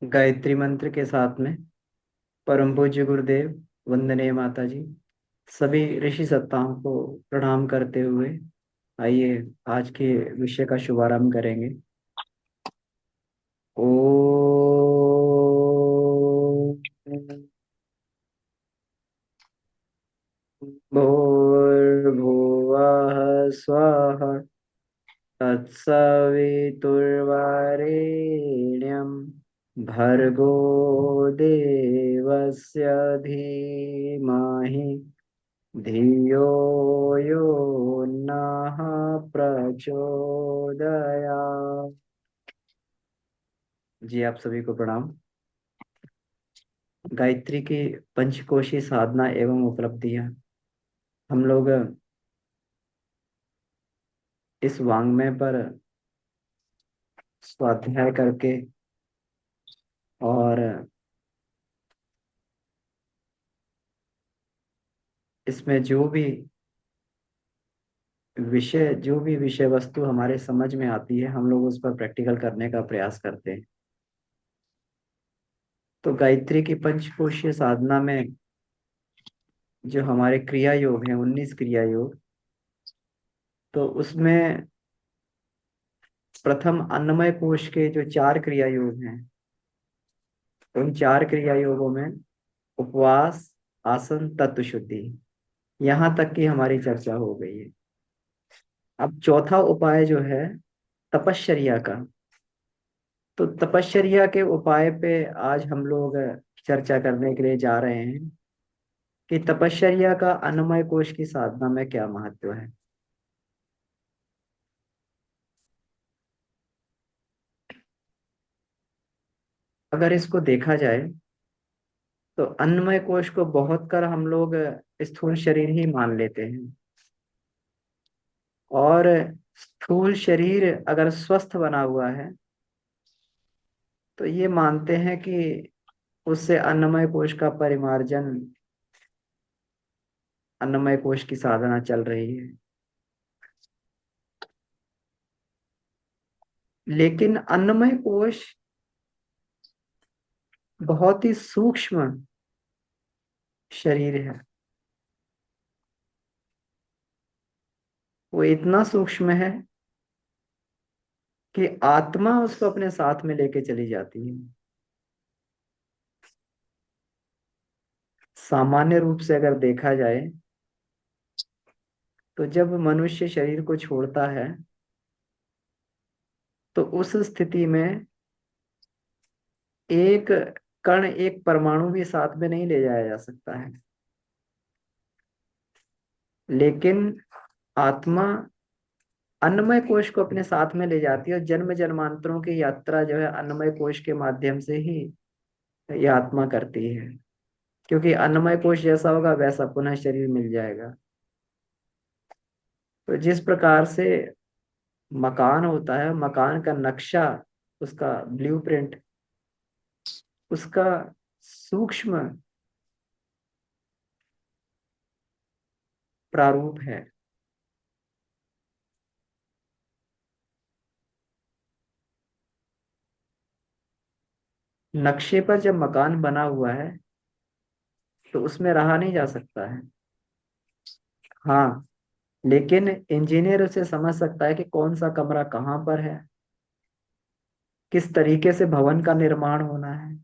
गायत्री मंत्र के साथ में परम पूज्य गुरुदेव, वंदनीय माता जी, सभी ऋषि सत्ताओं को प्रणाम करते हुए आइए आज के विषय का शुभारंभ करेंगे। ओम भूर्भुवः स्वः तत्सवितुर्वरेण्यं भर्गो देवस्य धीमहि धियो यो नः प्रचोदयात्। जी आप सभी को प्रणाम। गायत्री की पंचकोशी साधना एवं उपलब्धियां हम लोग इस वांग्मय पर स्वाध्याय करके और इसमें जो भी विषय वस्तु हमारे समझ में आती है हम लोग उस पर प्रैक्टिकल करने का प्रयास करते हैं। तो गायत्री की पंचकोशीय साधना में जो हमारे क्रिया योग हैं 19 क्रिया योग, तो उसमें प्रथम अन्नमय कोश के जो 4 क्रिया योग हैं, उन 4 क्रिया योगों में उपवास, आसन, तत्व शुद्धि, यहाँ तक की हमारी चर्चा हो गई है। अब चौथा उपाय जो है तपश्चर्या का, तो तपश्चर्या के उपाय पे आज हम लोग चर्चा करने के लिए जा रहे हैं कि तपश्चर्या का अन्नमय कोश की साधना में क्या महत्व है। अगर इसको देखा जाए तो अन्नमय कोश को बहुत कर हम लोग स्थूल शरीर ही मान लेते हैं, और स्थूल शरीर अगर स्वस्थ बना हुआ है तो ये मानते हैं कि उससे अन्नमय कोश का परिमार्जन, अन्नमय कोश की साधना चल रही है। लेकिन अन्नमय कोश बहुत ही सूक्ष्म शरीर है। वो इतना सूक्ष्म है कि आत्मा उसको अपने साथ में लेके चली जाती है। सामान्य रूप से अगर देखा जाए तो जब मनुष्य शरीर को छोड़ता है तो उस स्थिति में एक कण, एक परमाणु भी साथ में नहीं ले जाया जा सकता है। लेकिन आत्मा अन्नमय कोश को अपने साथ में ले जाती है, और जन्म जन्मांतरों की यात्रा जो है अन्नमय कोश के माध्यम से ही ये आत्मा करती है। क्योंकि अन्नमय कोश जैसा होगा वैसा पुनः शरीर मिल जाएगा। तो जिस प्रकार से मकान होता है, मकान का नक्शा, उसका ब्लूप्रिंट, उसका सूक्ष्म प्रारूप है। नक्शे पर जब मकान बना हुआ है तो उसमें रहा नहीं जा सकता है। हाँ, लेकिन इंजीनियर उसे समझ सकता है कि कौन सा कमरा कहाँ पर है, किस तरीके से भवन का निर्माण होना है।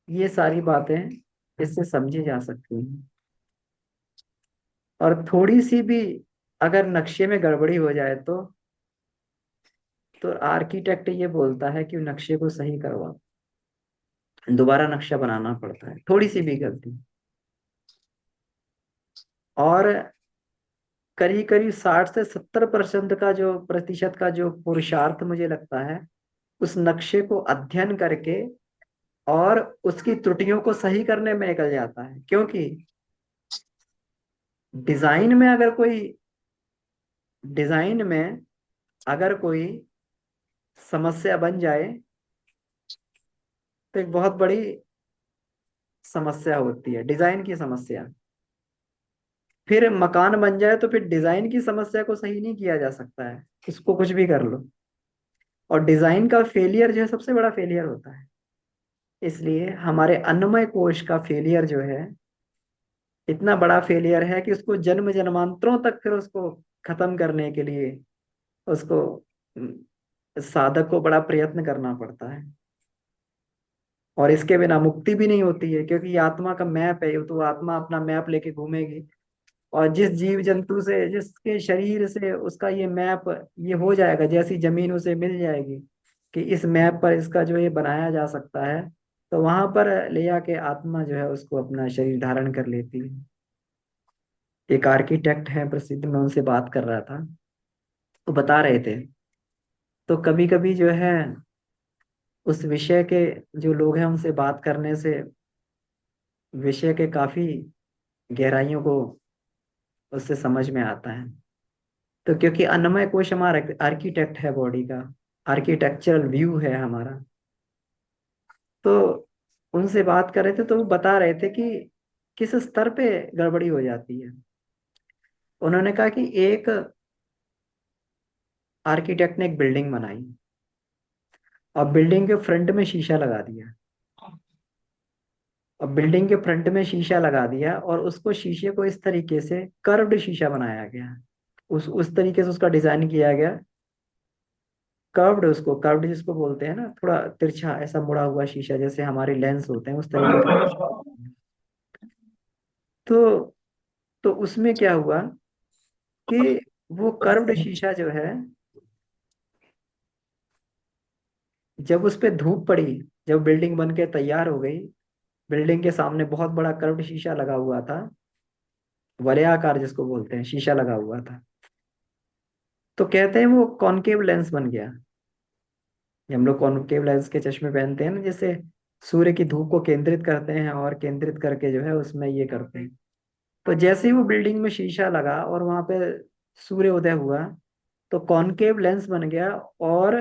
ये सारी बातें इससे समझी जा सकती हैं। और थोड़ी सी भी अगर नक्शे में गड़बड़ी हो जाए तो आर्किटेक्ट ये बोलता है कि नक्शे को सही करवा, दोबारा नक्शा बनाना पड़ता है, थोड़ी सी भी गलती। और करीब करीब 60 से 70% का जो प्रतिशत का जो पुरुषार्थ मुझे लगता है उस नक्शे को अध्ययन करके और उसकी त्रुटियों को सही करने में निकल जाता है। क्योंकि डिजाइन में अगर कोई डिजाइन में अगर कोई समस्या बन जाए तो एक बहुत बड़ी समस्या होती है, डिजाइन की समस्या। फिर मकान बन जाए तो फिर डिजाइन की समस्या को सही नहीं किया जा सकता है, इसको कुछ भी कर लो। और डिजाइन का फेलियर जो है सबसे बड़ा फेलियर होता है। इसलिए हमारे अन्नमय कोश का फेलियर जो है इतना बड़ा फेलियर है कि उसको जन्म जन्मांतरों तक फिर उसको खत्म करने के लिए उसको साधक को बड़ा प्रयत्न करना पड़ता है। और इसके बिना मुक्ति भी नहीं होती है, क्योंकि ये आत्मा का मैप है, तो आत्मा अपना मैप लेके घूमेगी। और जिस जीव जंतु से, जिसके शरीर से उसका ये मैप ये हो जाएगा, जैसी जमीन उसे मिल जाएगी कि इस मैप पर इसका जो ये बनाया जा सकता है, तो वहां पर ले आके आत्मा जो है उसको अपना शरीर धारण कर लेती है। एक आर्किटेक्ट है प्रसिद्ध, मैं उनसे बात कर रहा था, तो बता रहे थे, तो कभी कभी जो है उस विषय के जो लोग हैं उनसे बात करने से विषय के काफी गहराइयों को उससे समझ में आता है। तो क्योंकि अन्नमय कोश हमारा आर्किटेक्ट है बॉडी का, आर्किटेक्चरल व्यू है हमारा, तो उनसे बात कर रहे थे तो वो बता रहे थे कि किस स्तर पे गड़बड़ी हो जाती है। उन्होंने कहा कि एक आर्किटेक्ट ने एक बिल्डिंग बनाई और बिल्डिंग के फ्रंट में शीशा लगा दिया, और बिल्डिंग के फ्रंट में शीशा लगा दिया और उसको शीशे को इस तरीके से कर्व्ड शीशा बनाया गया, उस तरीके से उसका डिजाइन किया गया, कर्व्ड, उसको कर्व्ड जिसको बोलते हैं ना, थोड़ा तिरछा ऐसा मुड़ा हुआ शीशा, जैसे हमारे लेंस होते हैं उस तरीके का। तो तो उसमें क्या हुआ कि वो कर्व्ड शीशा जो है, जब उस पे धूप पड़ी, जब बिल्डिंग बन के तैयार हो गई, बिल्डिंग के सामने बहुत बड़ा कर्व्ड शीशा लगा हुआ था, वलयाकार जिसको बोलते हैं, शीशा लगा हुआ था, तो कहते हैं वो कॉनकेव लेंस बन गया। हम लोग कॉनकेव लेंस के चश्मे पहनते हैं ना, जैसे सूर्य की धूप को केंद्रित करते हैं और केंद्रित करके जो है उसमें ये करते हैं। तो जैसे ही वो बिल्डिंग में शीशा लगा और वहां पे सूर्य उदय हुआ, तो कॉनकेव लेंस बन गया, और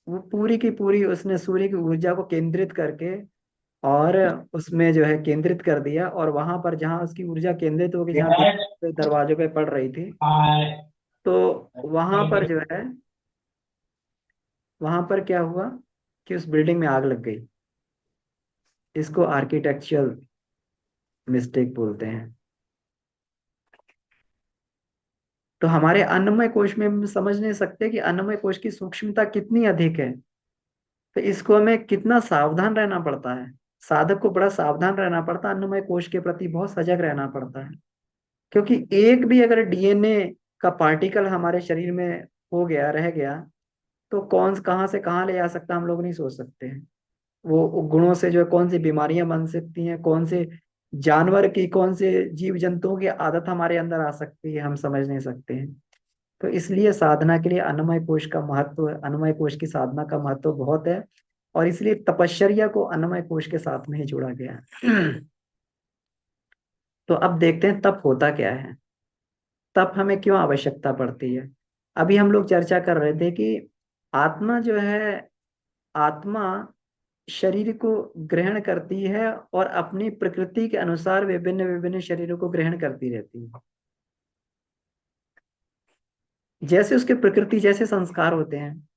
वो पूरी की पूरी उसने सूर्य की ऊर्जा को केंद्रित करके और उसमें जो है केंद्रित कर दिया, और वहां पर जहां उसकी ऊर्जा केंद्रित होगी, जहाँ दरवाजों पे पड़ रही थी, तो वहां पर जो है, वहां पर क्या हुआ कि उस बिल्डिंग में आग लग गई। इसको आर्किटेक्चरल मिस्टेक बोलते हैं। तो हमारे अन्नमय कोश में हम समझ नहीं सकते कि अन्नमय कोश की सूक्ष्मता कितनी अधिक है। तो इसको हमें कितना सावधान रहना पड़ता है, साधक को बड़ा सावधान रहना पड़ता है, अन्नमय कोश के प्रति बहुत सजग रहना पड़ता है। क्योंकि एक भी अगर डीएनए का पार्टिकल हमारे शरीर में हो गया, रह गया, तो कौन कहाँ से कहाँ ले जा सकता है, हम लोग नहीं सोच सकते हैं। वो गुणों से जो है कौन सी बीमारियां बन सकती हैं, कौन से जानवर की, कौन से जीव जंतुओं की आदत हमारे अंदर आ सकती है, हम समझ नहीं सकते हैं। तो इसलिए साधना के लिए अन्नमय कोश का महत्व, अन्नमय कोश की साधना का महत्व बहुत है। और इसलिए तपश्चर्या को अन्नमय कोश के साथ में ही जोड़ा गया है। तो अब देखते हैं तप होता क्या है, तप हमें क्यों आवश्यकता पड़ती है। अभी हम लोग चर्चा कर रहे थे कि आत्मा जो है, आत्मा शरीर को ग्रहण करती है और अपनी प्रकृति के अनुसार विभिन्न विभिन्न शरीरों को ग्रहण करती रहती है। जैसे उसके प्रकृति जैसे संस्कार होते हैं,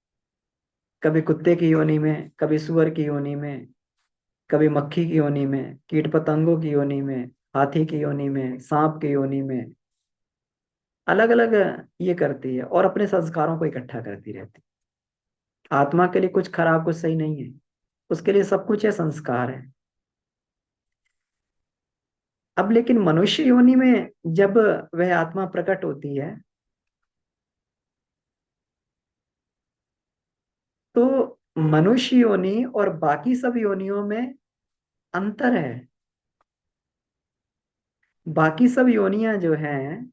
कभी कुत्ते की योनि में, कभी सुअर की योनि में, कभी मक्खी की योनि में, कीट पतंगों की योनि में, हाथी की योनि में, सांप की योनि में, अलग अलग ये करती है और अपने संस्कारों को इकट्ठा करती रहती है। आत्मा के लिए कुछ खराब कुछ सही नहीं है, उसके लिए सब कुछ है, संस्कार है। अब लेकिन मनुष्य योनि में जब वह आत्मा प्रकट होती है, तो मनुष्य योनि और बाकी सब योनियों में अंतर है। बाकी सब योनियां जो हैं,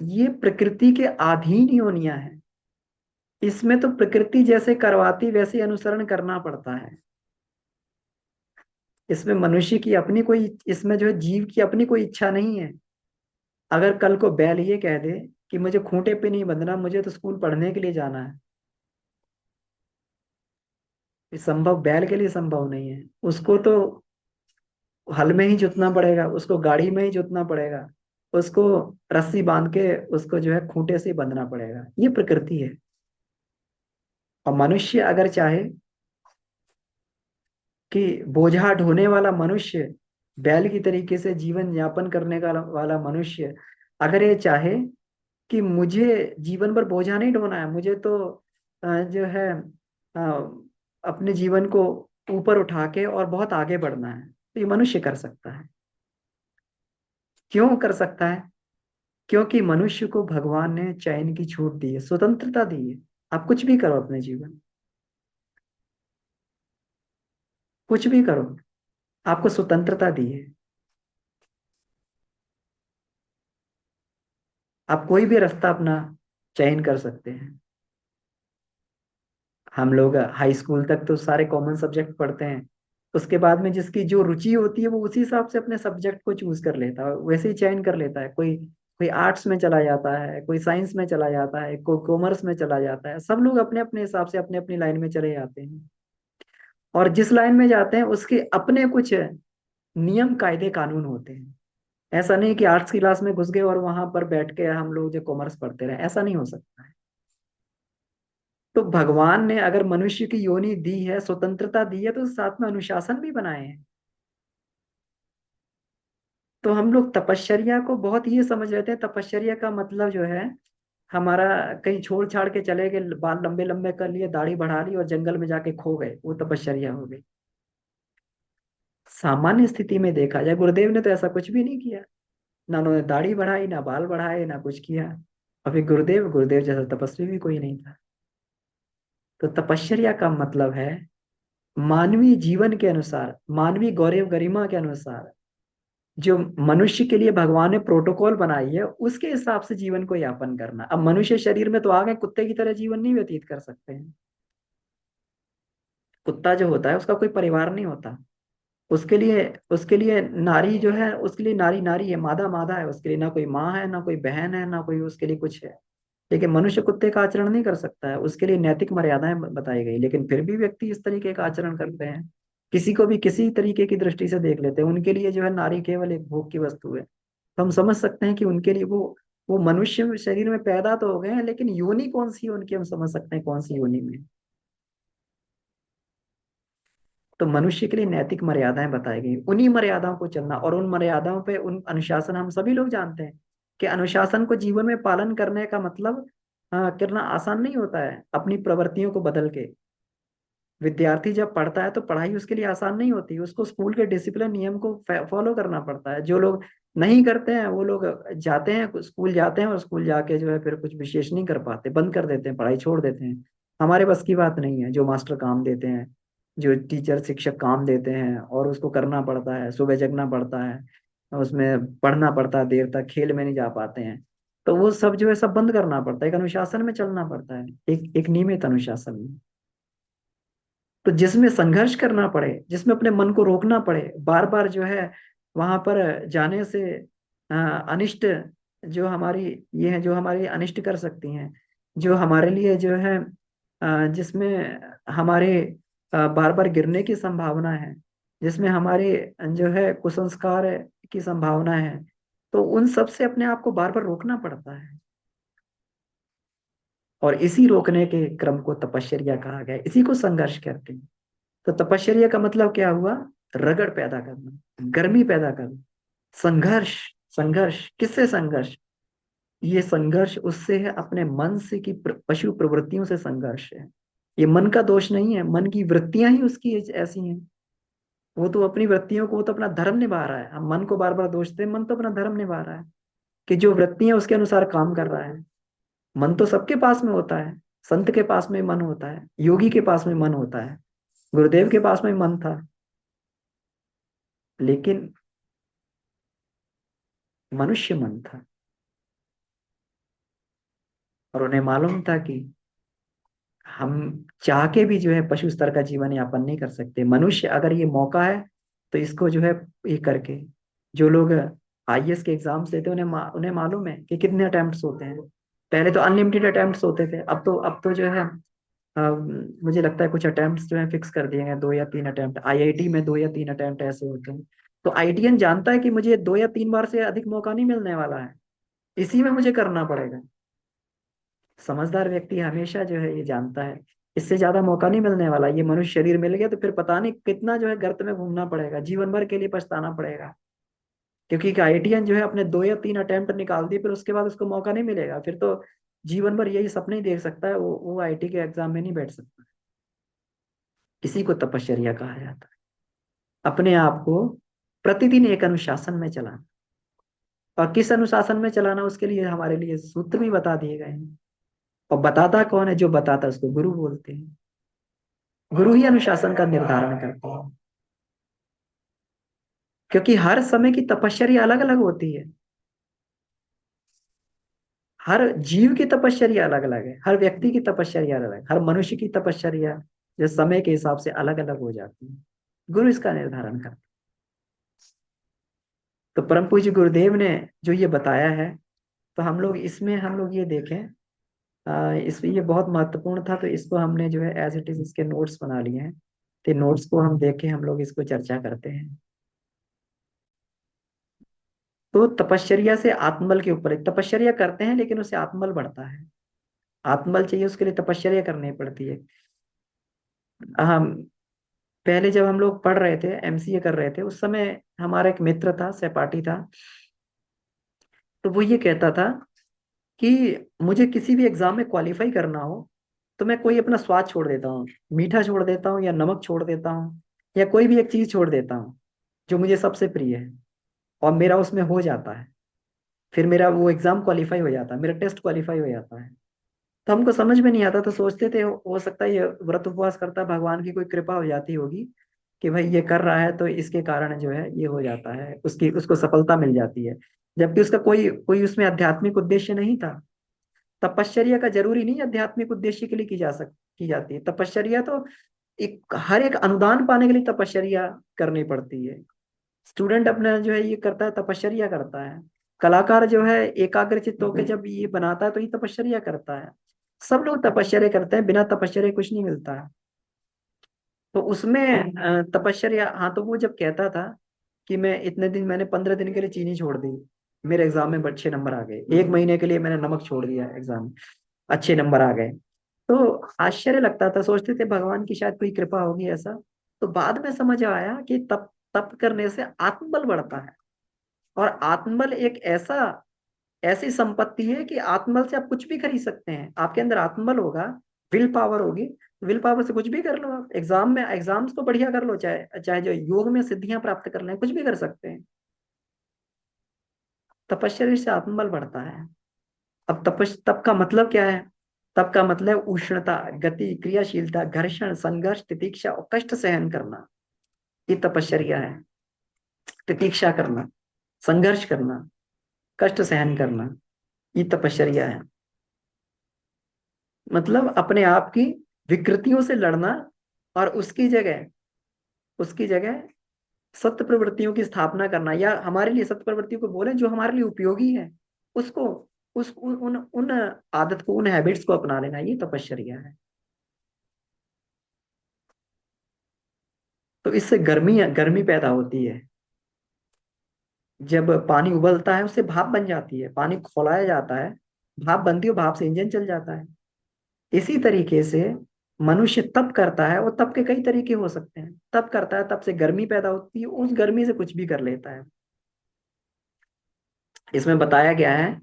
ये प्रकृति के अधीन योनियां हैं। इसमें तो प्रकृति जैसे करवाती वैसे अनुसरण करना पड़ता है। इसमें मनुष्य की अपनी कोई, इसमें जो है जीव की अपनी कोई इच्छा नहीं है। अगर कल को बैल ये कह दे कि मुझे खूंटे पे नहीं बंधना, मुझे तो स्कूल पढ़ने के लिए जाना है, ये संभव बैल के लिए संभव नहीं है। उसको तो हल में ही जोतना पड़ेगा, उसको गाड़ी में ही जोतना पड़ेगा, उसको रस्सी बांध के उसको जो है खूंटे से बंधना पड़ेगा। ये प्रकृति है। और मनुष्य अगर चाहे कि बोझा ढोने वाला मनुष्य, बैल की तरीके से जीवन यापन करने का वाला मनुष्य, अगर ये चाहे कि मुझे जीवन पर बोझा नहीं ढोना है, मुझे तो जो है अ, अपने जीवन को ऊपर उठा के और बहुत आगे बढ़ना है, तो ये मनुष्य कर सकता है। क्यों कर सकता है? क्योंकि मनुष्य को भगवान ने चयन की छूट दी है, स्वतंत्रता दी है। आप कुछ भी करो अपने जीवन, कुछ भी करो, आपको स्वतंत्रता दी है। आप कोई भी रास्ता अपना चयन कर सकते हैं। हम लोग हाई स्कूल तक तो सारे कॉमन सब्जेक्ट पढ़ते हैं, उसके बाद में जिसकी जो रुचि होती है वो उसी हिसाब से अपने सब्जेक्ट को चूज कर लेता है, वैसे ही चयन कर लेता है। कोई कोई आर्ट्स में चला जाता है, कोई साइंस में चला जाता है, कोई कॉमर्स में चला जाता है। सब लोग अपने अपने हिसाब से अपने अपनी लाइन में चले जाते हैं, और जिस लाइन में जाते हैं उसके अपने कुछ नियम कायदे कानून होते हैं। ऐसा नहीं कि आर्ट्स की क्लास में घुस गए और वहां पर बैठ के हम लोग जो कॉमर्स पढ़ते रहे, ऐसा नहीं हो सकता है। तो भगवान ने अगर मनुष्य की योनि दी है, स्वतंत्रता दी है, तो साथ में अनुशासन भी बनाए हैं। तो हम लोग तपश्चर्या को बहुत ये समझ लेते हैं, तपश्चर्या का मतलब जो है हमारा कहीं छोड़ छाड़ के चले गए, बाल लंबे लंबे कर लिए, दाढ़ी बढ़ा ली और जंगल में जाके खो गए, वो तपश्चर्या हो गई। सामान्य स्थिति में देखा जाए, गुरुदेव ने तो ऐसा कुछ भी नहीं किया, ना उन्होंने दाढ़ी बढ़ाई, ना बाल बढ़ाए, ना कुछ किया। अभी गुरुदेव गुरुदेव जैसा तपस्वी भी कोई नहीं था। तो तपश्चर्या का मतलब है मानवीय जीवन के अनुसार, मानवीय गौरव गरिमा के अनुसार, जो मनुष्य के लिए भगवान ने प्रोटोकॉल बनाई है उसके हिसाब से जीवन को यापन करना। अब मनुष्य शरीर में तो आ गए, कुत्ते की तरह जीवन नहीं व्यतीत कर सकते हैं। कुत्ता जो होता है उसका कोई परिवार नहीं होता। उसके लिए नारी जो है, उसके लिए नारी नारी है, मादा मादा है, उसके लिए ना कोई माँ है, ना कोई बहन है, ना कोई उसके लिए कुछ है। लेकिन मनुष्य कुत्ते का आचरण नहीं कर सकता है, उसके लिए नैतिक मर्यादाएं बताई गई, लेकिन फिर भी व्यक्ति इस तरीके का आचरण करते हैं। किसी को भी किसी तरीके की दृष्टि से देख लेते हैं, उनके लिए जो है नारी केवल एक भोग की वस्तु है। तो हम समझ सकते हैं कि उनके लिए वो मनुष्य शरीर में पैदा तो हो गए हैं, लेकिन योनि कौन सी है उनकी, हम समझ सकते हैं कौन सी योनि में। तो मनुष्य के लिए नैतिक मर्यादाएं बताई गई, उन्हीं मर्यादाओं को चलना, और उन मर्यादाओं पे उन अनुशासन, हम सभी लोग जानते हैं कि अनुशासन को जीवन में पालन करने का मतलब करना आसान नहीं होता है। अपनी प्रवृत्तियों को बदल के विद्यार्थी जब पढ़ता है तो पढ़ाई उसके लिए आसान नहीं होती, उसको स्कूल के डिसिप्लिन नियम को फॉलो करना पड़ता है। जो लोग नहीं करते हैं वो लोग जाते हैं स्कूल जाते हैं, और स्कूल जाके जो है फिर कुछ विशेष नहीं कर पाते, बंद कर देते हैं, पढ़ाई छोड़ देते हैं। हमारे बस की बात नहीं है। जो मास्टर काम देते हैं, जो टीचर शिक्षक काम देते हैं, और उसको करना पड़ता है, सुबह जगना पड़ता है, उसमें पढ़ना पड़ता है देर तक, खेल में नहीं जा पाते हैं। तो वो सब जो है सब बंद करना पड़ता है, एक अनुशासन में चलना पड़ता है, एक एक नियमित अनुशासन में। तो जिसमें संघर्ष करना पड़े, जिसमें अपने मन को रोकना पड़े, बार बार जो है वहां पर जाने से अनिष्ट जो हमारी ये है, जो हमारी अनिष्ट कर सकती हैं, जो हमारे लिए जो है जिसमें हमारे बार बार गिरने की संभावना है, जिसमें हमारे जो है कुसंस्कार की संभावना है, तो उन सब से अपने आप को बार बार रोकना पड़ता है। और इसी रोकने के क्रम को तपश्चर्या कहा गया है, इसी को संघर्ष कहते हैं। तो तपश्चर्या का मतलब क्या हुआ? रगड़ पैदा करना, गर्मी पैदा करना, संघर्ष। संघर्ष किससे? संघर्ष ये संघर्ष उससे है अपने मन से, की पशु प्रवृत्तियों से संघर्ष है। ये मन का दोष नहीं है, मन की वृत्तियां ही उसकी ऐसी हैं। वो तो अपनी वृत्तियों को, वो तो अपना धर्म निभा रहा है। हम मन को बार बार दोष दें, मन तो अपना धर्म निभा रहा है कि जो वृत्तियां उसके अनुसार काम कर रहा है। मन तो सबके पास में होता है, संत के पास में मन होता है, योगी के पास में मन होता है, गुरुदेव के पास में मन था। लेकिन मनुष्य मन था, और उन्हें मालूम था कि हम चाह के भी जो है पशु स्तर का जीवन यापन नहीं कर सकते। मनुष्य अगर ये मौका है तो इसको जो है ये करके, जो लोग आईएएस के एग्जाम्स देते हैं उन्हें मालूम है कि कितने अटेम्प्ट्स होते हैं। पहले तो अनलिमिटेड अटेम्प्ट्स होते थे, अब तो जो है मुझे लगता है कुछ अटेम्प्ट्स जो है फिक्स कर दिए गए, 2 या 3 अटेम्प्ट। आईआईटी में 2 या 3 अटेम्प्ट ऐसे होते हैं। तो आईआईटीएन जानता है कि मुझे 2 या 3 बार से अधिक मौका नहीं मिलने वाला है, इसी में मुझे करना पड़ेगा। समझदार व्यक्ति हमेशा जो है ये जानता है इससे ज्यादा मौका नहीं मिलने वाला। ये मनुष्य शरीर मिल गया तो फिर पता नहीं कितना जो है गर्त में घूमना पड़ेगा, जीवन भर के लिए पछताना पड़ेगा। क्योंकि एक आईआईटीएन जो है अपने 2 या 3 अटेम्प्ट निकाल दिए, फिर उसके बाद उसको मौका नहीं मिलेगा, फिर तो जीवन भर यही सपने ही देख सकता है, वो आईआईटी के एग्जाम में नहीं बैठ सकता। इसी को तपश्चर्या कहा जाता है। अपने आप को प्रतिदिन एक अनुशासन में चलाना। और किस अनुशासन में चलाना, उसके लिए हमारे लिए सूत्र भी बता दिए गए हैं। और बताता कौन है? जो बताता है उसको गुरु बोलते हैं। गुरु ही अनुशासन का निर्धारण करते हैं। क्योंकि हर समय की तपश्चर्या अलग अलग होती है। हर जीव की तपश्चर्या अलग अलग है, हर व्यक्ति की तपश्चर्या अलग है, हर मनुष्य की तपश्चर्या जो समय के हिसाब से अलग अलग हो जाती है। गुरु इसका निर्धारण करता है। तो परम पूज्य गुरुदेव ने जो ये बताया है, तो हम लोग ये देखें, इस ये बहुत महत्वपूर्ण था, तो इसको हमने जो है एज इट इज इसके नोट्स बना लिए हैं। तो नोट्स को हम देख के हम लोग इसको चर्चा करते हैं। तो तपश्चर्या से आत्मबल के ऊपर, तपश्चर्या करते हैं लेकिन उससे आत्मबल बढ़ता है। आत्मबल चाहिए उसके लिए तपश्चर्या करनी पड़ती है। हम पहले जब हम लोग पढ़ रहे थे, एमसीए कर रहे थे, उस समय हमारा एक मित्र था, सहपाठी था। तो वो ये कहता था कि मुझे किसी भी एग्जाम में क्वालिफाई करना हो तो मैं कोई अपना स्वाद छोड़ देता हूँ, मीठा छोड़ देता हूँ या नमक छोड़ देता हूँ, या कोई भी एक चीज छोड़ देता हूँ जो मुझे सबसे प्रिय है, और मेरा उसमें हो जाता है। फिर मेरा वो एग्जाम क्वालिफाई हो जाता है, मेरा टेस्ट क्वालिफाई हो जाता है। तो हमको समझ में नहीं आता, तो सोचते थे हो सकता है ये व्रत उपवास करता है, भगवान की कोई कृपा हो जाती होगी कि भाई ये कर रहा है तो इसके कारण जो है ये हो जाता है, उसकी उसको सफलता मिल जाती है। जबकि उसका कोई कोई उसमें आध्यात्मिक उद्देश्य नहीं था। तपश्चर्या का जरूरी नहीं आध्यात्मिक उद्देश्य के लिए की जाती है तपश्चर्या। तो एक हर एक अनुदान पाने के लिए तपश्चर्या करनी पड़ती है। स्टूडेंट अपना जो है ये करता है, तपश्चर्या करता है। कलाकार जो है एकाग्रचित्त होकर जब ये बनाता है तो ये तपश्चर्या करता है। सब लोग तपश्चर्या करते हैं, बिना तपश्चर्या कुछ नहीं मिलता है। तो उसमें तपश्चर्या, हाँ, तो वो जब कहता था कि मैं इतने दिन, मैंने 15 दिन के लिए चीनी छोड़ दी, मेरे एग्जाम में अच्छे नंबर आ गए। 1 महीने के लिए मैंने नमक छोड़ दिया, एग्जाम में अच्छे नंबर आ गए। तो आश्चर्य लगता था, सोचते थे भगवान की शायद कोई कृपा होगी ऐसा। तो बाद में समझ आया कि तप तप करने से आत्मबल बढ़ता है। और आत्मबल एक ऐसी संपत्ति है कि आत्मबल से आप कुछ भी खरीद सकते हैं। आपके अंदर आत्मबल होगा, विल पावर होगी, विल पावर से कुछ भी कर लो। आप एग्जाम में एग्जाम्स को बढ़िया कर लो, चाहे चाहे जो योग में सिद्धियां प्राप्त कर लें, कुछ भी कर सकते हैं। तपस्या से आत्मबल बढ़ता है। अब तप का मतलब क्या है? तप का मतलब उष्णता, गति, क्रियाशीलता, घर्षण, संघर्ष, तितीक्षा और कष्ट सहन करना, ये तपश्चर्या है। तितीक्षा करना, संघर्ष करना, कष्ट सहन करना, ये तपश्चर्या है। मतलब अपने आप की विकृतियों से लड़ना, और उसकी जगह सत्य प्रवृत्तियों की स्थापना करना, या हमारे लिए सत्य प्रवृत्तियों को बोले जो हमारे लिए उपयोगी है, उसको उन आदत को, उन हैबिट्स को अपना लेना, ये तपश्चर्या है। तो इससे गर्मी गर्मी पैदा होती है। जब पानी उबलता है उससे भाप बन जाती है, पानी खौलाया जाता है, भाप बनती है, भाप से इंजन चल जाता है। इसी तरीके से मनुष्य तप करता है, और तप के कई तरीके हो सकते हैं। तप करता है, तप से गर्मी पैदा होती है, उस गर्मी से कुछ भी कर लेता है। इसमें बताया गया है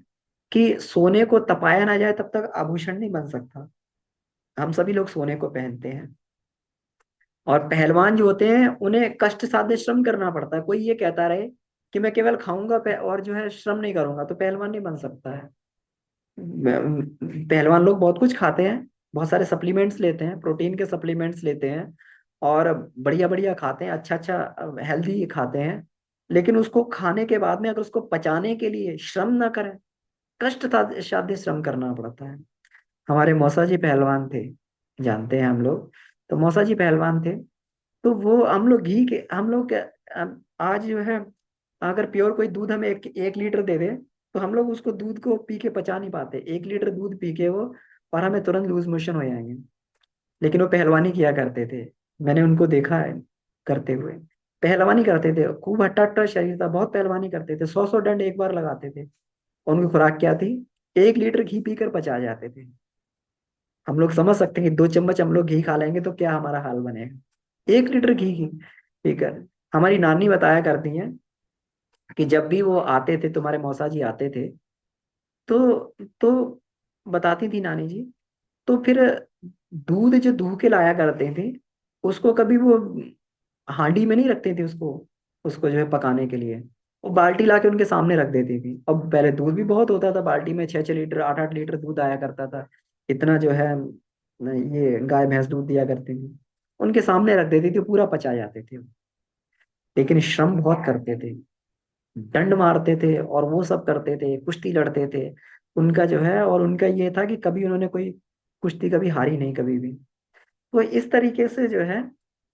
कि सोने को तपाया ना जाए तब तक आभूषण नहीं बन सकता। हम सभी लोग सोने को पहनते हैं। और पहलवान जो होते हैं उन्हें कष्ट साध्य श्रम करना पड़ता है। कोई ये कहता रहे कि मैं केवल खाऊंगा और जो है श्रम नहीं करूंगा, तो पहलवान नहीं बन सकता है। पहलवान लोग बहुत कुछ खाते हैं, बहुत सारे सप्लीमेंट्स लेते हैं, प्रोटीन के सप्लीमेंट्स लेते हैं, और बढ़िया बढ़िया खाते हैं, अच्छा अच्छा हेल्दी खाते हैं। लेकिन उसको खाने के बाद में अगर उसको पचाने के लिए श्रम ना करें, कष्ट साध्य श्रम करना पड़ता है। हमारे मौसा जी पहलवान थे, जानते हैं हम लोग। तो मौसा जी पहलवान थे। तो वो हम लोग आज जो है, अगर प्योर कोई दूध हमें 1 लीटर दे दे, तो हम लोग उसको दूध को पी के पचा नहीं पाते। 1 लीटर दूध पी के वो, और हमें तुरंत लूज मोशन हो जाएंगे। लेकिन वो पहलवानी किया करते थे, मैंने उनको देखा है करते हुए। पहलवानी करते थे, खूब हट्टा हट्टा शरीर था, बहुत पहलवानी करते थे, 100 100 डंड एक बार लगाते थे। और उनकी खुराक क्या थी? 1 लीटर घी पीकर पचा जाते थे। हम लोग समझ सकते हैं कि 2 चम्मच हम लोग घी खा लेंगे तो क्या हमारा हाल बनेगा, 1 लीटर घी की। ठीक है। हमारी नानी बताया करती हैं कि जब भी वो आते थे, तुम्हारे मौसा जी आते थे, तो बताती थी नानी जी, तो फिर दूध जो दूह के लाया करते थे, उसको कभी वो हांडी में नहीं रखते थे उसको, उसको जो है पकाने के लिए, वो बाल्टी ला के उनके सामने रख देती थी। अब पहले दूध भी बहुत होता था, बाल्टी में 6-6 लीटर 8-8 लीटर दूध आया करता था, इतना जो है ये गाय भैंस दूध दिया करती थी। उनके सामने रख देती थी, पूरा पचा जाते थे। लेकिन श्रम बहुत करते थे, डंड मारते थे और वो सब करते थे, कुश्ती लड़ते थे। उनका जो है, और उनका ये था कि कभी उन्होंने कोई कुश्ती कभी हारी नहीं, कभी भी। तो इस तरीके से जो है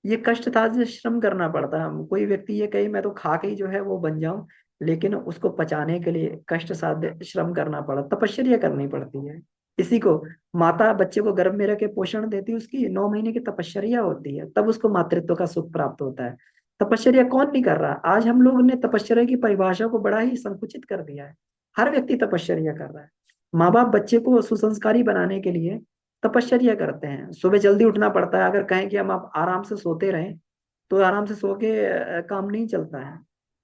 ये कष्ट था, जो श्रम करना पड़ता है। कोई व्यक्ति ये कहे मैं तो खा के ही जो है वो बन जाऊं, लेकिन उसको पचाने के लिए कष्ट साध्य श्रम करना पड़ा, तपश्चर्या करनी पड़ती है। इसी को माता बच्चे को गर्भ में रख के पोषण देती है, उसकी 9 महीने की तपश्चर्या होती है, तब उसको मातृत्व का सुख प्राप्त होता है। तपश्चर्या कौन नहीं कर रहा? आज हम लोग ने तपश्चर्या की परिभाषा को बड़ा ही संकुचित कर दिया है। हर व्यक्ति तपश्चर्या कर रहा है। माँ बाप बच्चे को सुसंस्कारी बनाने के लिए तपश्चर्या करते हैं। सुबह जल्दी उठना पड़ता है, अगर कहें कि हम आप आराम से सोते रहें तो आराम से सो के काम नहीं चलता है।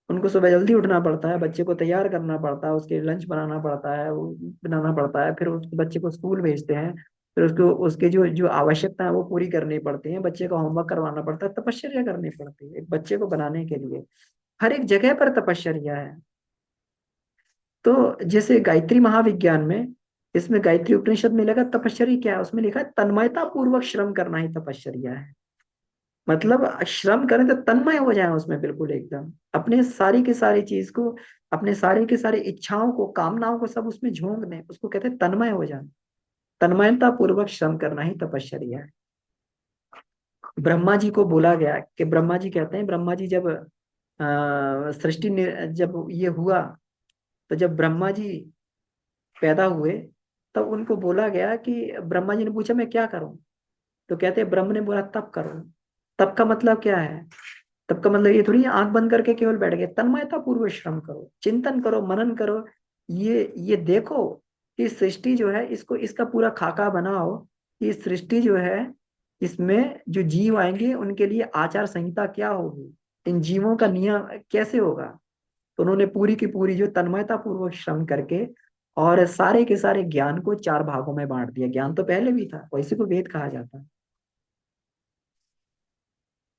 उनको सुबह जल्दी उठना पड़ता है, बच्चे को तैयार करना पड़ता है, उसके लंच बनाना पड़ता है, वो बनाना पड़ता है, फिर उस बच्चे को स्कूल भेजते हैं, फिर उसको उसके जो जो आवश्यकता है वो पूरी करनी पड़ती है, बच्चे का होमवर्क करवाना पड़ता है, तपश्चर्या करनी पड़ती है एक बच्चे को बनाने के लिए। हर एक जगह पर तपश्चर्या है। तो जैसे गायत्री महाविज्ञान में, इसमें गायत्री उपनिषद में लगा तपश्चर्या क्या है, उसमें लिखा है तन्मयता पूर्वक श्रम करना ही तपश्चर्या है। मतलब श्रम करें तो तन्मय हो जाए उसमें, बिल्कुल एकदम अपने सारी की सारी चीज को, अपने सारी की सारी इच्छाओं को, कामनाओं को सब उसमें झोंक दें, उसको कहते हैं तन्मय हो जाना। तन्मयता पूर्वक श्रम करना ही तपश्चर्या है। ब्रह्मा जी को बोला गया कि, ब्रह्मा जी कहते हैं, ब्रह्मा जी जब जब ये हुआ, तो जब ब्रह्मा जी पैदा हुए, तब उनको बोला गया कि, ब्रह्मा जी ने पूछा मैं क्या करूं? तो कहते हैं, ब्रह्म ने बोला तप करो। तप का मतलब क्या है? तब का मतलब ये थोड़ी आंख बंद करके केवल बैठ गए, तन्मयता पूर्वक श्रम करो, चिंतन करो, मनन करो। ये देखो कि सृष्टि जो है, इसको इसका पूरा खाका बनाओ कि सृष्टि जो है, इसमें जो जीव आएंगे उनके लिए आचार संहिता क्या होगी, इन जीवों का नियम कैसे होगा। तो उन्होंने पूरी की पूरी जो तन्मयता पूर्वक श्रम करके और सारे के सारे ज्ञान को 4 भागों में बांट दिया। ज्ञान तो पहले भी था, वैसे को वेद कहा जाता है।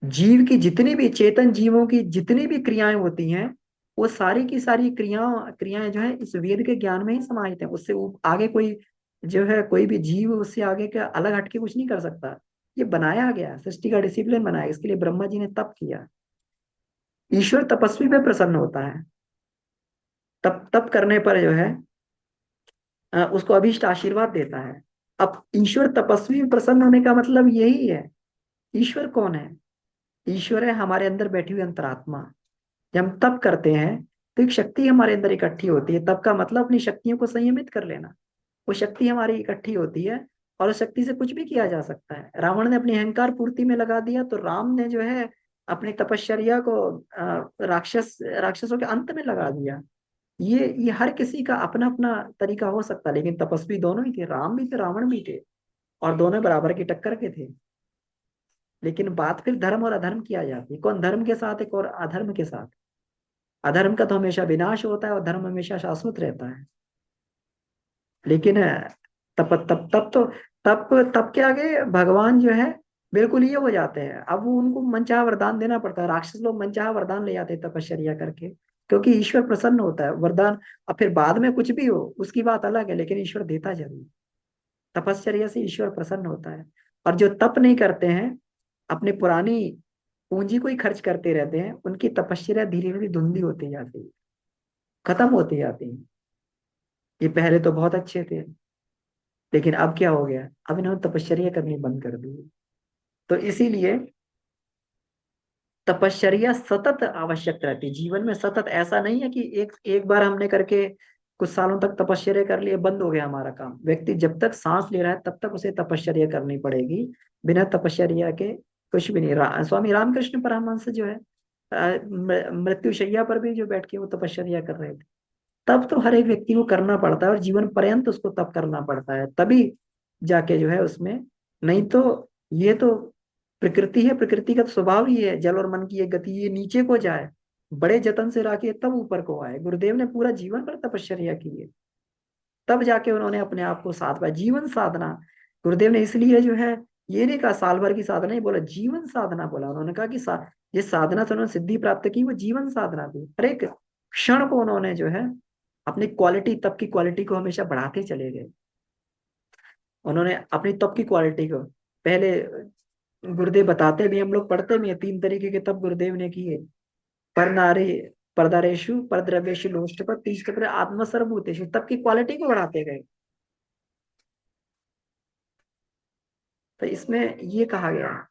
जीव की जितनी भी, चेतन जीवों की जितनी भी क्रियाएं होती हैं, वो सारी की सारी क्रियाएं जो है इस वेद के ज्ञान में ही समाहित है। उससे आगे कोई जो है, कोई भी जीव उससे आगे का अलग हटके कुछ नहीं कर सकता। ये बनाया गया, सृष्टि का डिसिप्लिन बनाया, इसके लिए ब्रह्मा जी ने तप किया। ईश्वर तपस्वी पे प्रसन्न होता है। तप तप करने पर जो है उसको अभीष्ट आशीर्वाद देता है। अब ईश्वर तपस्वी में प्रसन्न होने का मतलब यही है। ईश्वर कौन है? ईश्वर है हमारे अंदर बैठी हुई अंतरात्मा। जब हम तप करते हैं तो एक शक्ति हमारे अंदर इकट्ठी होती है। तप का मतलब अपनी शक्तियों को संयमित कर लेना। वो शक्ति हमारी इकट्ठी होती है, और उस शक्ति से कुछ भी किया जा सकता है। रावण ने अपनी अहंकार पूर्ति में लगा दिया, तो राम ने जो है अपनी तपश्चर्या को राक्षसों के अंत में लगा दिया। ये हर किसी का अपना अपना तरीका हो सकता है, लेकिन तपस्वी दोनों ही थे, राम भी थे रावण भी थे, और दोनों बराबर की टक्कर के थे। लेकिन बात फिर धर्म और अधर्म की आ जाती है, कौन धर्म के साथ है और अधर्म के साथ। अधर्म का तो हमेशा विनाश होता है और धर्म हमेशा शाश्वत रहता है। लेकिन तप तप तप तो तप तप के आगे भगवान जो है बिल्कुल ये हो जाते हैं। अब वो उनको मनचाहा वरदान देना पड़ता है। राक्षस लोग मनचाहा वरदान ले जाते हैं तपश्चर्या करके, क्योंकि ईश्वर प्रसन्न होता है वरदान। अब फिर बाद में कुछ भी हो उसकी बात अलग है, लेकिन ईश्वर देता जरूर। तपश्चर्या से ईश्वर प्रसन्न होता है। और जो तप नहीं करते हैं, अपनी पुरानी पूंजी को ही खर्च करते रहते हैं, उनकी तपश्चर्या धीरे धीरे धुंधली होती जाती है, खत्म होती जाती है। ये पहले तो बहुत अच्छे थे, लेकिन अब क्या हो गया, अब इन्होंने तपश्चर्या करनी बंद कर दी। तो इसीलिए तपश्चर्या सतत आवश्यक रहती है जीवन में। सतत ऐसा नहीं है कि एक एक बार हमने करके कुछ सालों तक तपश्चर्या कर लिए, बंद हो गया हमारा काम। व्यक्ति जब तक सांस ले रहा है तब तक उसे तपश्चर्या करनी पड़ेगी। बिना तपश्चर्या के कुछ भी नहीं। स्वामी रामकृष्ण परमहंस जो है मृत्युशैया पर भी जो बैठ के वो तपश्चर्या कर रहे थे। तब तो हर एक व्यक्ति को करना पड़ता है, और जीवन पर्यंत उसको तप करना पड़ता है, तभी जाके जो है उसमें। नहीं तो ये तो प्रकृति है, प्रकृति का तो स्वभाव ही है, जल और मन की एक गति, ये नीचे को जाए, बड़े जतन से राखे तब ऊपर को आए। गुरुदेव ने पूरा जीवन पर तपस्या की है, तब जाके उन्होंने अपने आप को साध पाया। जीवन साधना गुरुदेव ने इसलिए जो है, ये नहीं कहा साल भर की साधना, ही बोला जीवन साधना बोला। उन्होंने कहा कि जिस साधना से उन्होंने सिद्धि प्राप्त की वो जीवन साधना थी। हर एक क्षण को उन्होंने जो है अपनी क्वालिटी, तप की क्वालिटी को हमेशा बढ़ाते चले गए। उन्होंने अपनी तप की क्वालिटी को पहले, गुरुदेव बताते भी, हम लोग पढ़ते भी हैं, 3 तरीके के तप गुरुदेव ने किए। पर नारी परदारेशु परद्रव्येशु लोष्ट पर तीज पर आत्म सर्वभूतेषु, तप की क्वालिटी को बढ़ाते गए। तो इसमें ये कहा गया है।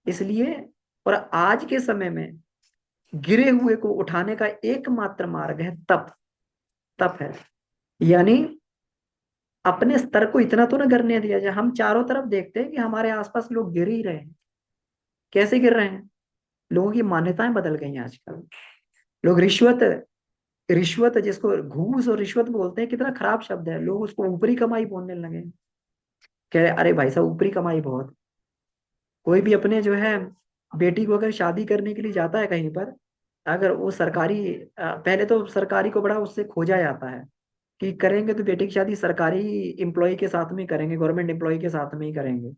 इसलिए, और आज के समय में गिरे हुए को उठाने का एकमात्र मार्ग है तप। तप है, यानी अपने स्तर को इतना तो ना गिरने दिया जाए। हम चारों तरफ देखते हैं कि हमारे आसपास लोग गिर ही रहे हैं। कैसे गिर रहे हैं? लोगों की मान्यताएं बदल गई हैं आजकल। लोग रिश्वत, रिश्वत जिसको घूस और रिश्वत बोलते हैं, कितना खराब शब्द है, लोग उसको ऊपरी कमाई बोलने लगे। कह रहे अरे भाई साहब ऊपरी कमाई बहुत। कोई भी अपने जो है बेटी को अगर शादी करने के लिए जाता है कहीं पर, अगर वो सरकारी, पहले तो सरकारी को बड़ा उससे खोजा जाता है कि करेंगे तो बेटी की शादी सरकारी एम्प्लॉय के साथ में ही करेंगे, गवर्नमेंट एम्प्लॉय के साथ में ही करेंगे।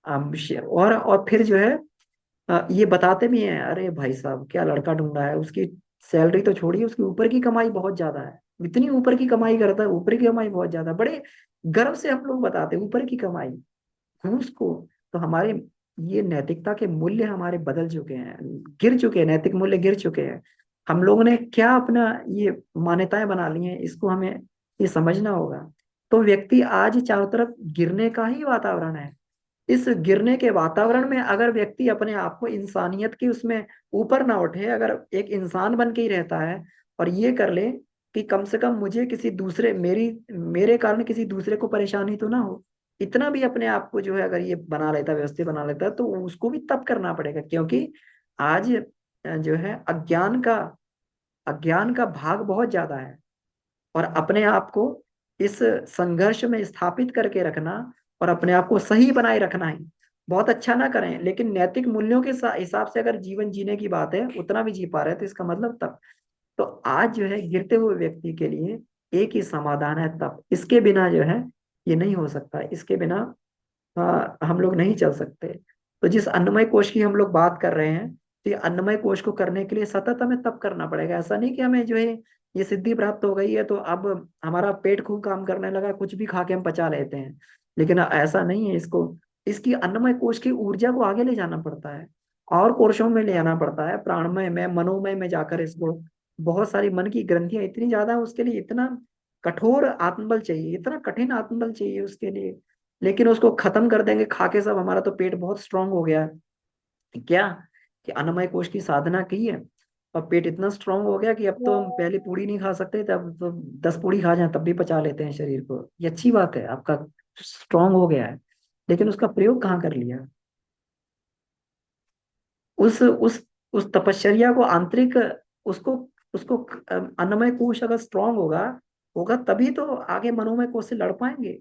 और फिर जो है ये बताते भी हैं, अरे भाई साहब क्या लड़का ढूंढा है, उसकी सैलरी तो छोड़िए, उसके ऊपर की कमाई बहुत ज्यादा है। इतनी ऊपर की कमाई करता है, ऊपर की कमाई बहुत ज्यादा, बड़े गर्व से हम लोग बताते हैं ऊपर की कमाई, घूस को। तो हमारे ये नैतिकता के मूल्य हमारे बदल चुके हैं, गिर चुके हैं, नैतिक मूल्य गिर चुके हैं। हम लोगों ने क्या अपना ये मान्यताएं बना ली हैं, इसको हमें ये समझना होगा। तो व्यक्ति आज चारों तरफ गिरने का ही वातावरण है। इस गिरने के वातावरण में अगर व्यक्ति अपने आप को इंसानियत की उसमें ऊपर ना उठे, अगर एक इंसान बन के ही रहता है और ये कर ले कि कम से कम मुझे किसी दूसरे, मेरे कारण किसी दूसरे को परेशानी तो ना हो, इतना भी अपने आप को जो है अगर ये बना लेता, व्यवस्थित बना लेता है, तो उसको भी तब करना पड़ेगा। क्योंकि आज जो है अज्ञान का भाग बहुत ज्यादा है। और अपने आप को इस संघर्ष में स्थापित करके रखना और अपने आप को सही बनाए रखना ही, बहुत अच्छा ना करें लेकिन नैतिक मूल्यों के हिसाब से अगर जीवन जीने की बात है, उतना भी जी पा रहे हैं, तो इसका मतलब तब। तो आज जो है गिरते हुए व्यक्ति के लिए एक ही समाधान है, तब। इसके बिना जो है ये नहीं हो सकता, इसके बिना हम लोग नहीं चल सकते। तो जिस अन्नमय कोश की हम लोग बात कर रहे हैं, तो ये अन्नमय कोश को करने के लिए सतत हमें तप करना पड़ेगा। ऐसा नहीं कि हमें जो है ये सिद्धि प्राप्त हो गई है तो अब हमारा पेट खूब काम करने लगा, कुछ भी खा के हम पचा लेते हैं। लेकिन ऐसा नहीं है, इसको, इसकी अन्नमय कोश की ऊर्जा को आगे ले जाना पड़ता है, और कोशों में ले आना पड़ता है, प्राणमय में, मनोमय में जाकर इसको। बहुत सारी मन की ग्रंथियां इतनी ज्यादा है, उसके लिए इतना कठोर आत्मबल चाहिए, इतना कठिन आत्मबल चाहिए उसके लिए। लेकिन उसको खत्म कर देंगे खा के सब, हमारा तो पेट बहुत स्ट्रांग हो गया है क्या, कि अन्नमय कोश की साधना की है और पेट इतना स्ट्रांग हो गया कि अब तो हम पहले पूड़ी नहीं खा सकते थे, अब तो 10 पूड़ी खा जाए तब भी पचा लेते हैं शरीर को। ये अच्छी बात है, आपका स्ट्रांग हो गया है, लेकिन उसका प्रयोग कहाँ कर लिया? उस तपश्चर्या को आंतरिक, उसको उसको अन्नमय कोश अगर स्ट्रांग होगा होगा तभी तो आगे मनोमय कोश से लड़ पाएंगे।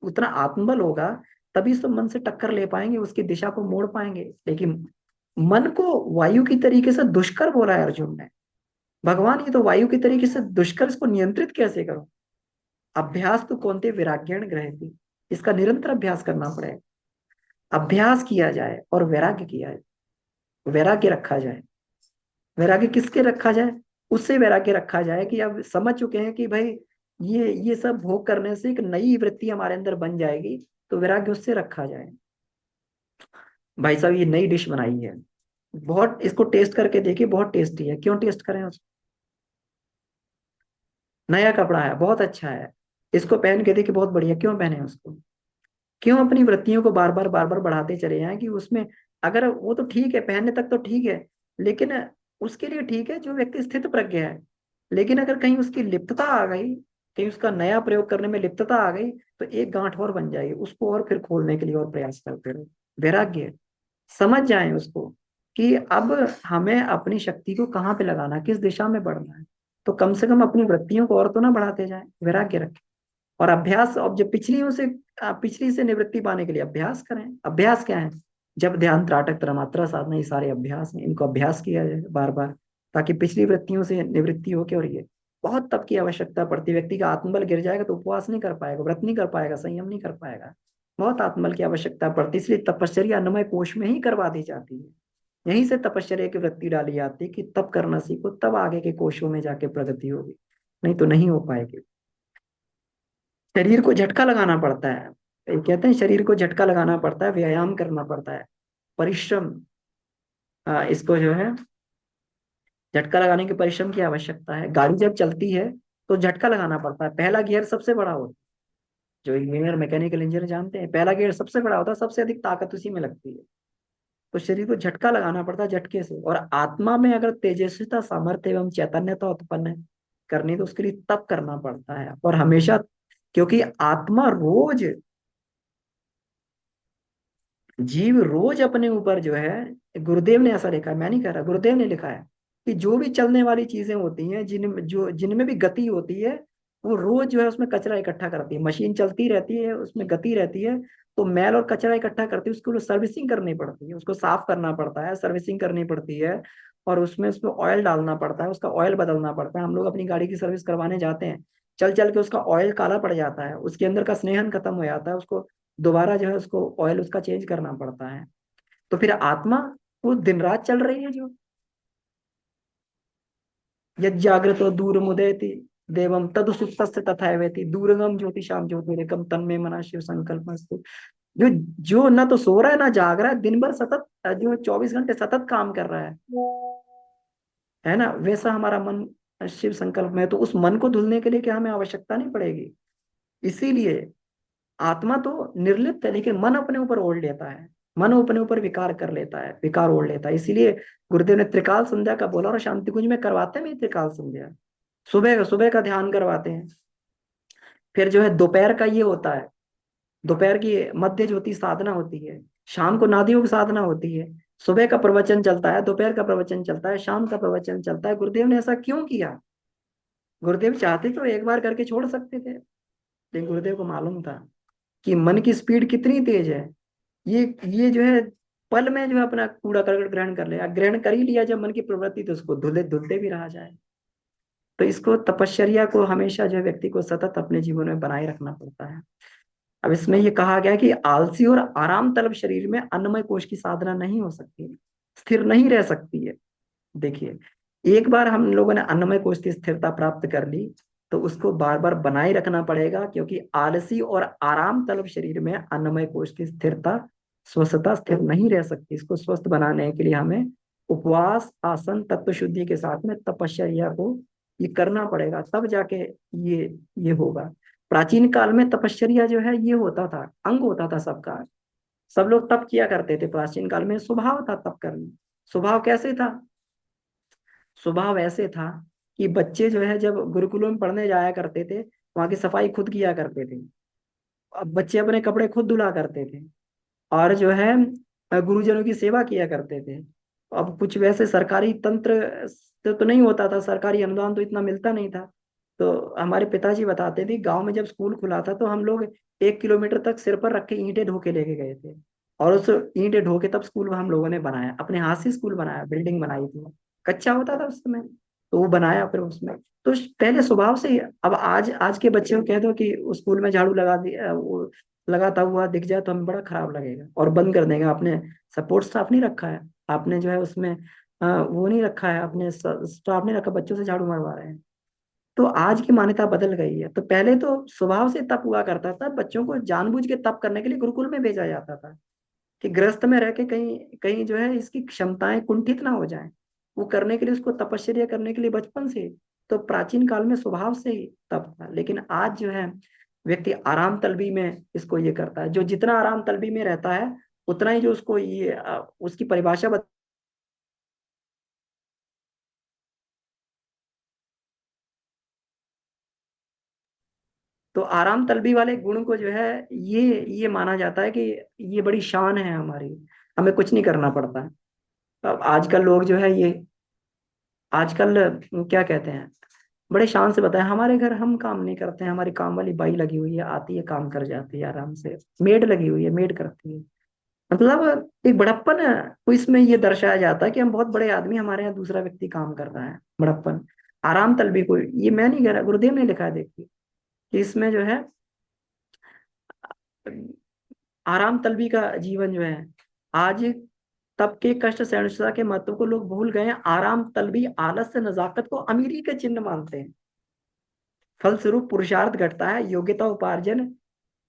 उतना आत्मबल होगा तभी सब मन से टक्कर ले पाएंगे, उसकी दिशा को मोड़ पाएंगे। लेकिन मन को वायु की तरीके से दुष्कर बोला है अर्जुन ने। भगवान ये तो वायु की तरीके से दुष्कर, इसको नियंत्रित कैसे करो? अभ्यास तो कौनते विराग्यण ग्रहति, इसका निरंतर अभ्यास करना पड़ेगा। अभ्यास किया जाए और वैराग्य किया जाए, वैराग्य रखा जाए। वैराग्य किसके रखा जाए? उससे वैराग्य रखा जाए कि अब समझ चुके हैं कि भाई ये सब भोग करने से एक नई वृत्ति हमारे अंदर बन जाएगी, तो वैराग्य उससे रखा जाए। भाई साहब ये नई डिश बनाई है, बहुत, इसको टेस्ट करके देखिए, बहुत टेस्टी है, क्यों टेस्ट करें उसको? नया कपड़ा है, बहुत अच्छा है, इसको पहन के देखिए बहुत बढ़िया, क्यों पहने उसको? क्यों अपनी वृत्तियों को बार बार बढ़ाते चले जाएं कि उसमें, अगर वो तो ठीक है पहनने तक तो ठीक है, लेकिन उसके लिए ठीक है जो व्यक्ति स्थित प्रज्ञ है। लेकिन अगर कहीं उसकी लिप्तता आ गई, कहीं उसका नया प्रयोग करने में लिप्तता आ गई, तो एक गांठ और बन जाएगी, उसको और फिर खोलने के लिए और प्रयास करते रहो। वैराग्य, समझ जाएं उसको कि अब हमें अपनी शक्ति को कहाँ पे लगाना, किस दिशा में बढ़ना है। तो कम से कम अपनी वृत्तियों को और तो ना बढ़ाते जाएं, वैराग्य रखें। और अभ्यास, अब जब पिछली से निवृत्ति पाने के लिए अभ्यास करें। अभ्यास क्या है? जब ध्यान, त्राटक, तन्मात्रा साधना, ये सारे अभ्यास हैं, इनको अभ्यास किया जाए बार बार, ताकि पिछली वृत्तियों से निवृत्ति हो के। और ये बहुत तप की आवश्यकता पड़ती है। व्यक्ति का आत्मबल गिर जाएगा तो उपवास नहीं कर पाएगा, व्रत नहीं कर पाएगा, संयम नहीं कर पाएगा। बहुत आत्मबल की आवश्यकता पड़ती है, इसलिए तपश्चर्या अन्नमय कोश में ही करवा दी जाती है। यहीं से तपश्चर्या की वृत्ति डाली जाती है कि तब करना सीखो, तब आगे के कोशों में जाके प्रगति होगी, नहीं तो नहीं हो पाएगी। शरीर को झटका लगाना पड़ता है, ये कहते हैं शरीर को झटका लगाना पड़ता है, व्यायाम करना पड़ता है, परिश्रम। इसको जो है झटका लगाने के परिश्रम की आवश्यकता है। गाड़ी जब चलती है तो झटका लगाना पड़ता है। पहला गियर सबसे बड़ा होता है, जो इंजीनियर, मैकेनिकल इंजीनियर जानते हैं, पहला गियर सबसे बड़ा होता है, सबसे अधिक ताकत उसी में लगती है। तो शरीर को झटका लगाना पड़ता है, झटके से। और आत्मा में अगर तेजस्विता, सामर्थ्य एवं चैतन्यता उत्पन्न करनी, तो उसके लिए तप करना पड़ता है, और हमेशा। क्योंकि आत्मा रोज, जीव रोज अपने ऊपर जो है, गुरुदेव ने ऐसा लिखा है, मैं नहीं कह रहा, गुरुदेव ने लिखा है कि जो भी चलने वाली चीजें होती हैं, जिनमें भी गति होती है, वो रोज जो है उसमें कचरा इकट्ठा करती है। मशीन चलती रहती है, उसमें गति रहती है, तो मैल और कचरा इकट्ठा करती है, उसको लिए सर्विसिंग करनी पड़ती है, उसको साफ करना पड़ता है, सर्विसिंग करनी पड़ती है। और उसमें ऑयल डालना पड़ता है, उसका ऑयल बदलना पड़ता है। हम लोग अपनी गाड़ी की सर्विस करवाने जाते हैं, चल चल के उसका ऑयल काला पड़ जाता है, उसके अंदर का स्नेहन खत्म हो जाता है, उसको दोबारा जो है उसको ऑयल उसका चेंज करना पड़ता है। तो फिर आत्मा वो दिन रात चल रही है, जो यज्जाग्रतो दूर मुदयति देवम तदु सुप्तस्य तथा वेति दूरगम ज्योतिषाम ज्योतिरेकम तन्मे मना शिव संकल्पस्तु। जो जो ना तो सो रहा है ना जाग रहा है, दिन भर सतत, जो 24 घंटे सतत काम कर रहा है ना, वैसा हमारा मन शिव संकल्प में है। तो उस मन को धुलने के लिए क्या हमें आवश्यकता नहीं पड़ेगी? इसीलिए आत्मा तो निर्लिप्त है, लेकिन मन अपने ऊपर ओढ़ लेता है, मन अपने ऊपर विकार कर लेता है, विकार ओढ़ लेता है। इसीलिए गुरुदेव ने त्रिकाल संध्या का बोला, और शांति कुंज में करवाते हैं भी त्रिकाल संध्या। सुबह सुबह का ध्यान करवाते हैं। फिर जो है दोपहर का ये होता है, दोपहर की मध्य ज्योति साधना होती है, शाम को नादी योग साधना होती है। सुबह का प्रवचन चलता है, दोपहर का प्रवचन चलता है, शाम का प्रवचन चलता है। गुरुदेव ने ऐसा क्यों किया? गुरुदेव चाहते तो एक बार करके छोड़ सकते थे, लेकिन गुरुदेव को मालूम था कि मन की स्पीड कितनी तेज है। ये ये जो है पल में जो है अपना कूड़ा करकट ग्रहण कर लिया, ग्रहण कर ही लिया जब मन की प्रवृत्ति, तो उसको धुले धुलते भी रहा जाए। तो इसको, तपश्चर्या को हमेशा जो है व्यक्ति को सतत अपने जीवन में बनाए रखना पड़ता है। अब इसमें ये कहा गया कि आलसी और आराम तलब शरीर में अन्नमय कोश की साधना नहीं हो सकती, स्थिर नहीं रह सकती है। देखिए, एक बार हम लोगों ने अन्नमय कोश की स्थिरता प्राप्त कर ली, तो उसको बार बार बनाए रखना पड़ेगा, क्योंकि आलसी और आराम तलब शरीर में अन्नमय कोश की स्थिरता, स्वस्थता स्थिर नहीं रह सकती। इसको स्वस्थ बनाने के लिए हमें उपवास, आसन, तत्व शुद्धि के साथ में तपश्चर्या को ये करना पड़ेगा, तब जाके ये होगा। प्राचीन काल में तपश्चर्या जो है ये होता था, अंग होता था सबका। सब लोग तप किया करते थे प्राचीन काल में, स्वभाव था तप करना। स्वभाव कैसे था? स्वभाव ऐसे था कि बच्चे जो है जब गुरुकुलों में पढ़ने जाया करते थे, वहां की सफाई खुद किया करते थे। अब बच्चे अपने कपड़े खुद धुला करते थे, और जो है गुरुजनों की सेवा किया करते थे। अब कुछ वैसे सरकारी तंत्र से तो नहीं होता था, सरकारी अनुदान तो इतना मिलता नहीं था। तो हमारे पिताजी बताते थे, गांव में जब स्कूल खुला था तो हम लोग 1 किलोमीटर तक सिर पर रख के ईंटें ढो के लेके गए थे। और उस ईंटें ढो के तब स्कूल हम लोगों ने बनाया, अपने हाथ से स्कूल बनाया, बिल्डिंग बनाई थी। कच्चा होता था उस समय, तो वो बनाया फिर उसमें। तो पहले स्वभाव से ही। अब आज के बच्चे को कह दो कि उस स्कूल में झाड़ू लगा दिया, वो लगाता हुआ दिख जाए तो हमें बड़ा खराब लगेगा और बंद कर देगा। आपने सपोर्ट स्टाफ नहीं रखा है, आपने जो है उसमें वो नहीं रखा है, आपने स्टाफ नहीं रखा, बच्चों से झाड़ू मरवा रहे हैं। तो आज की मान्यता बदल गई है। तो पहले तो स्वभाव से तप हुआ करता था, बच्चों को जानबूझ के तप करने के लिए गुरुकुल में भेजा जाता था, कि गृहस्थ में रह के कहीं कहीं जो है इसकी क्षमताएं कुंठित ना हो जाएं। वो करने के लिए, उसको तपश्चर्या करने के लिए बचपन से। तो प्राचीन काल में स्वभाव से ही तप था, लेकिन आज जो है व्यक्ति आराम तलबी में इसको ये करता है। जो जितना आराम तलबी में रहता है, उतना ही जो उसको ये उसकी परिभाषा। तो आराम तलबी वाले गुण को जो है, ये माना जाता है कि ये बड़ी शान है हमारी, हमें कुछ नहीं करना पड़ता है। अब आजकल लोग जो है ये, आजकल क्या कहते हैं, बड़े शान से बताया, हमारे घर हम काम नहीं करते हैं, हमारी काम वाली बाई लगी हुई है, आती है काम कर जाती है आराम से, मेड लगी हुई है, मेड करती है। मतलब एक बड़प्पन है, तो इसमें ये दर्शाया जाता है कि हम बहुत बड़े आदमी, हमारे यहाँ दूसरा व्यक्ति काम कर रहा है, बड़प्पन। आराम तलबी को, ये मैं नहीं कह रहा, गुरुदेव ने लिखा है, देखिए कि इसमें जो है आराम तलबी का जीवन जो है, आज तब के कष्ट सहिष्णुता के महत्व को लोग भूल गए हैं, आराम तलबी आलस से नजाकत को अमीरी का चिन्ह मानते हैं। फलस्वरूप पुरुषार्थ घटता है, योग्यता उपार्जन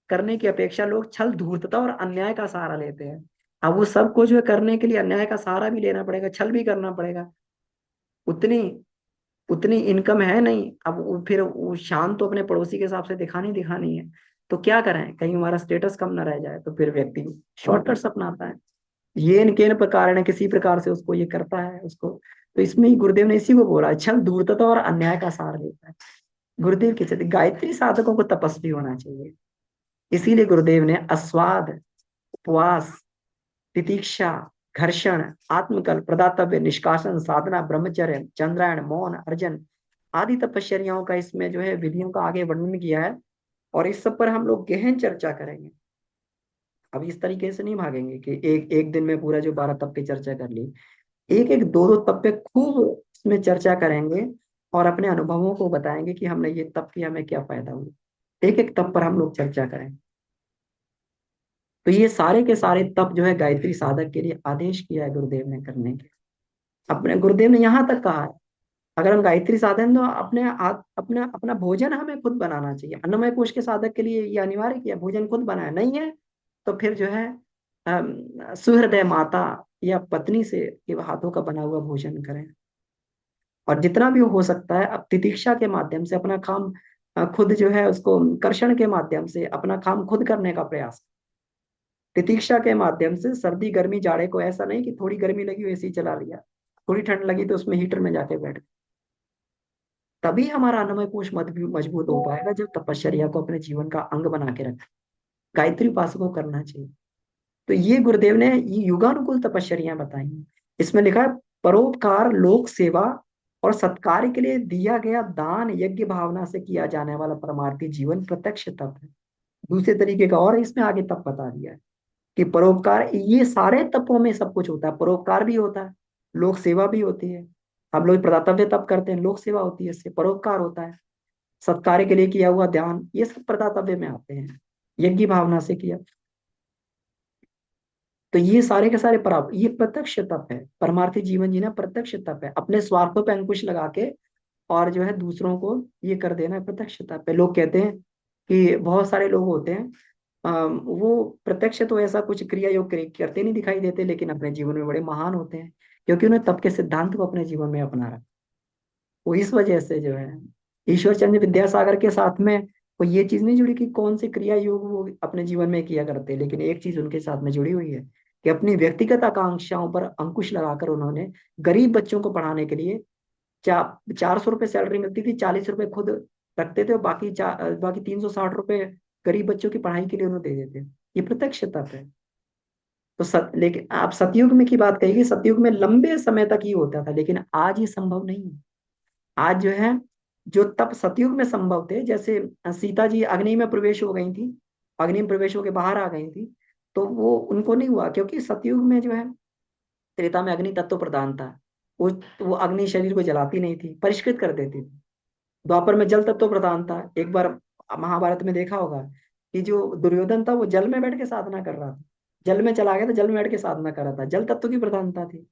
करने की अपेक्षा लोग छल धूर्तता और अन्याय का सहारा लेते हैं। अब वो सब कुछ जो है करने के लिए अन्याय का सहारा भी लेना पड़ेगा, छल भी करना पड़ेगा। उतनी उतनी इनकम है नहीं, अब फिर वो शान तो अपने पड़ोसी के हिसाब से दिखानी दिखानी है। तो क्या करें, कहीं हमारा स्टेटस कम ना रह जाए, तो फिर व्यक्ति शॉर्टकट्स अपनाता है, ये इनके इन प्रकार है, किसी प्रकार से उसको ये करता है उसको। तो इसमें ही गुरुदेव ने इसी को बोला, छल धूर्तता और अन्याय का सार लेता है। गुरुदेव की चलते गायत्री साधकों को तपस्वी होना चाहिए। इसीलिए गुरुदेव ने अस्वाद, उपवास, तितीक्षा, घर्षण, आत्मकल, प्रदातव्य, निष्कासन, साधना, ब्रह्मचर्य, चंद्रायण, मौन, अर्जन आदि तपश्चर्याओं का इसमें जो है विधियों का आगे वर्णन किया है। और इस सब पर हम लोग गहन चर्चा करेंगे। अब इस तरीके से नहीं भागेंगे कि एक एक दिन में पूरा जो 12 तप की चर्चा कर ली, एक एक दो दो तप पे खूब इसमें चर्चा करेंगे, और अपने अनुभवों को बताएंगे कि हमने ये तप किया, हमें क्या फायदा हुआ, एक एक तप पर हम लोग चर्चा करेंगे। तो ये सारे के सारे तप जो है गायत्री साधक के लिए आदेश किया है गुरुदेव ने करने के। अपने गुरुदेव ने यहाँ तक कहा है, अगर हम गायत्री साधन तो अपना अपना भोजन हमें खुद बनाना चाहिए। अन्नमय कोश के साधक के लिए ये अनिवार्य किया, भोजन खुद बनाया नहीं है तो फिर जो है सुहृदय माता या पत्नी से ये हाथों का बना हुआ भोजन करें। और जितना भी हो सकता है अब तितीक्षा के माध्यम से अपना काम खुद जो है उसको कर्षण के माध्यम से अपना काम खुद करने का प्रयास। तितीक्षा के माध्यम से सर्दी गर्मी जाड़े को, ऐसा नहीं कि थोड़ी गर्मी लगी एसी चला लिया, थोड़ी ठंड लगी तो उसमें हीटर में जाके बैठ गए। तभी हमारा अन्नमय कोश मजबूत हो पाएगा, जब तपश्चर्या को अपने जीवन का अंग बना के रखें। गायत्री उपासक को करना चाहिए। तो ये गुरुदेव ने ये युगानुकूल तपश्चर्या बताई हैं। इसमें लिखा है, परोपकार, लोक सेवा और सत्कार्य के लिए दिया गया दान यज्ञ भावना से किया जाने वाला परमार्थी जीवन प्रत्यक्ष तप है। दूसरे तरीके का और इसमें आगे तप बता दिया है कि परोपकार, ये सारे तपों में सब कुछ होता है, परोपकार भी होता है, लोक सेवा भी होती है। हम लोग प्रदातव्य तप करते हैं, लोक सेवा होती है, इससे परोपकार होता है। सत्कार्य के लिए किया हुआ ध्यान, ये सब प्रदातव्य में आते हैं, यज्ञ भावना से किया। तो ये सारे के सारे पराप, ये प्रत्यक्ष तप है, परमार्थी जीवन जीना प्रत्यक्ष तप है, अपने स्वार्थों पे अंकुश लगा के और जो है दूसरों को ये कर देना प्रत्यक्ष तप है। लोग कहते हैं कि बहुत सारे लोग होते हैं, वो प्रत्यक्ष तो ऐसा कुछ क्रिया योग करते नहीं दिखाई देते, लेकिन अपने जीवन में बड़े महान होते हैं, क्योंकि उन्हें तप के सिद्धांत को अपने जीवन में अपना रखा। वो इस वजह से जो है ईश्वर चंद्र विद्यासागर के साथ में वो ये चीज नहीं जुड़ी कि कौन सी क्रिया योग वो अपने जीवन में किया करते, लेकिन एक चीज उनके साथ में जुड़ी हुई है कि अपनी व्यक्तिगत आकांक्षाओं पर अंकुश लगाकर उन्होंने गरीब बच्चों को पढ़ाने के लिए 400 रुपये सैलरी मिलती थी, 40 रुपये खुद रखते थे और बाकी 360 रुपये गरीब बच्चों की पढ़ाई के लिए उन्हें दे देते। ये प्रत्यक्ष तप है। तो लेकिन आप सतयुग में की बात कहेगी, सतयुग में लंबे समय तक ही होता था, लेकिन आज ये संभव नहीं है। आज जो है जो तप सतयुग में संभव थे, जैसे सीता जी अग्नि में प्रवेश हो गई थी, अग्नि में प्रवेश होकर बाहर आ गई थी, तो वो उनको नहीं हुआ, क्योंकि सतयुग में जो है त्रेता में अग्नि तत्व प्रधान था। वो अग्नि शरीर को जलाती नहीं थी, परिष्कृत कर देती थी। द्वापर में जल तत्व प्रधान था। एक बार महाभारत में देखा होगा कि जो दुर्योधन था वो जल में बैठ के साधना कर रहा था, जल में चला गया था, जल में बैठ के साधना कर रहा था, जल तत्व की प्रधानता थी,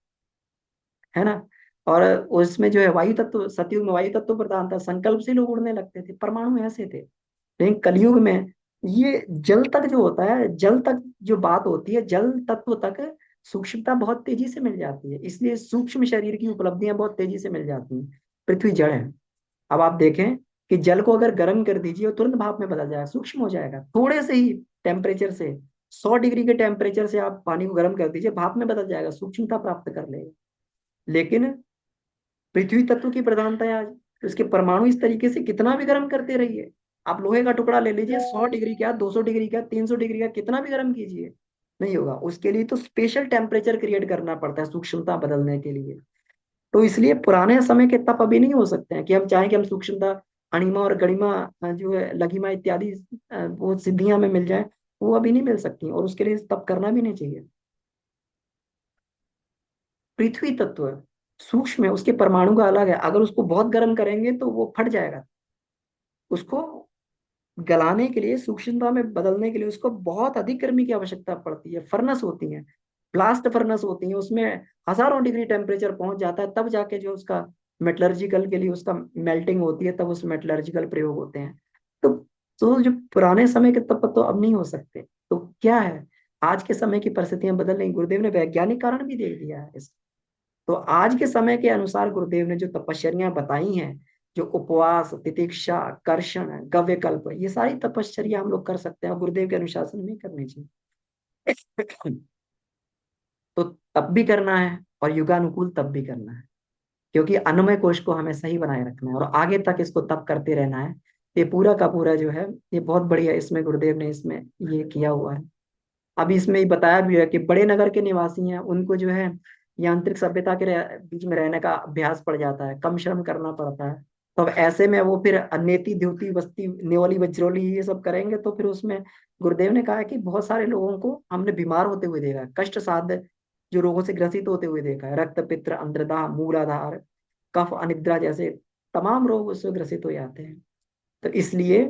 है ना। और उसमें जो है वायु तत्व, सतयुग में वायु तत्व प्रधान था, संकल्प से लोग उड़ने लगते थे, परमाणु ऐसे थे। लेकिन कलयुग में ये जल तक जो होता है, जल तक जो बात होती है, जल तत्व तक सूक्ष्मता बहुत तेजी से मिल जाती है, इसलिए सूक्ष्म शरीर की उपलब्धियां बहुत तेजी से मिल जाती हैं। पृथ्वी जड़ है। अब आप देखें कि जल को अगर गर्म कर दीजिए और तुरंत भाप में बदल जाएगा, सूक्ष्म हो जाएगा, थोड़े से ही टेम्परेचर से, 100 डिग्री के टेम्परेचर से आप पानी को गर्म कर दीजिए, भाप में बदल जाएगा, सूक्ष्मता प्राप्त कर लेगा। लेकिन पृथ्वी तत्व की प्रधानता है आज, तो इसके परमाणु इस तरीके से कितना भी गर्म करते रहिए, आप लोहे का टुकड़ा ले लीजिए, 100 डिग्री क्या, 200 डिग्री क्या, 300 डिग्री का, कितना भी गर्म कीजिए, नहीं होगा। उसके लिए तो स्पेशल टेम्परेचर क्रिएट करना पड़ता है सूक्ष्मता बदलने के लिए। तो इसलिए पुराने समय के तप अभी नहीं हो सकते हैं कि हम चाहें कि हम सूक्ष्मता, अणिमा और गणिमा, जो है लघिमा इत्यादि, वो सिद्धियां हमें मिल जाए, वो अभी नहीं मिल सकती, और उसके लिए तप करना भी नहीं चाहिए। पृथ्वी तत्व सूक्ष्म है, उसके परमाणु का अलग है, अगर उसको बहुत गर्म करेंगे तो वो फट जाएगा। उसको गलाने के लिए, सूक्ष्मता में बदलने के लिए उसको बहुत अधिक गर्मी की आवश्यकता पड़ती है। फर्नस होती है, ब्लास्ट फर्नस होती है, उसमें हजारों डिग्री टेम्परेचर पहुंच जाता है, तब जाके जो उसका मेटलर्जिकल के लिए उसका मेल्टिंग होती है, तब उस मेटलर्जिकल प्रयोग होते हैं। तो तो जो पुराने समय के तप तो अब नहीं हो सकते। तो क्या है, आज के समय की परिस्थितियां बदल रही, गुरुदेव ने वैज्ञानिक कारण भी दे दिया है। तो आज के समय के अनुसार गुरुदेव ने जो तपश्चर्या बताई हैं, जो उपवास, तितिक्षा, कर्षण, गव्य कल्प, ये सारी तपश्चर्या हम लोग कर सकते हैं, और गुरुदेव के अनुशासन में करनी चाहिए। तो तब भी करना है और युगानुकूल तब भी करना है, क्योंकि अन्नमय कोश को हमें सही बनाए रखना है और आगे तक इसको तप करते रहना है। ये पूरा का पूरा जो है, ये बहुत बढ़िया इसमें गुरुदेव ने इसमें ये किया हुआ है। अभी इसमें ही बताया भी है कि बड़े नगर के निवासी हैं, उनको जो है यांत्रिक सभ्यता के बीच में रहने का अभ्यास पड़ जाता है, कम श्रम करना पड़ता है। तो अब ऐसे में वो फिर नेति द्युति बस्ती नेवली वज्रोली ये सब करेंगे, तो फिर उसमें गुरुदेव ने कहा है कि बहुत सारे लोगों को हमने बीमार होते हुए देखा है, कष्ट साध्य जो रोगों से ग्रसित होते हुए देखा है, रक्त पित्त अंतर्दाह मूलाधार कफ अनिद्रा जैसे तमाम रोग उससे ग्रसित हो जाते हैं। तो इसलिए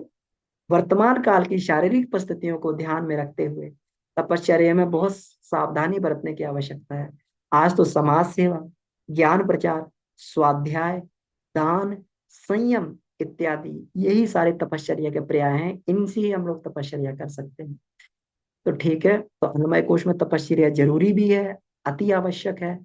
वर्तमान काल की शारीरिक परिस्थितियों को ध्यान में रखते हुए तपश्चर्या में बहुत सावधानी बरतने की आवश्यकता है। आज तो समाज सेवा, ज्ञान प्रचार, स्वाध्याय, दान, संयम इत्यादि यही सारे तपश्चर्या के पर्याय हैं, इनसे ही हम लोग तपश्चर्या कर सकते हैं। तो ठीक है, तो अन्नमय कोश में तपश्चर्या जरूरी भी है, अति आवश्यक है,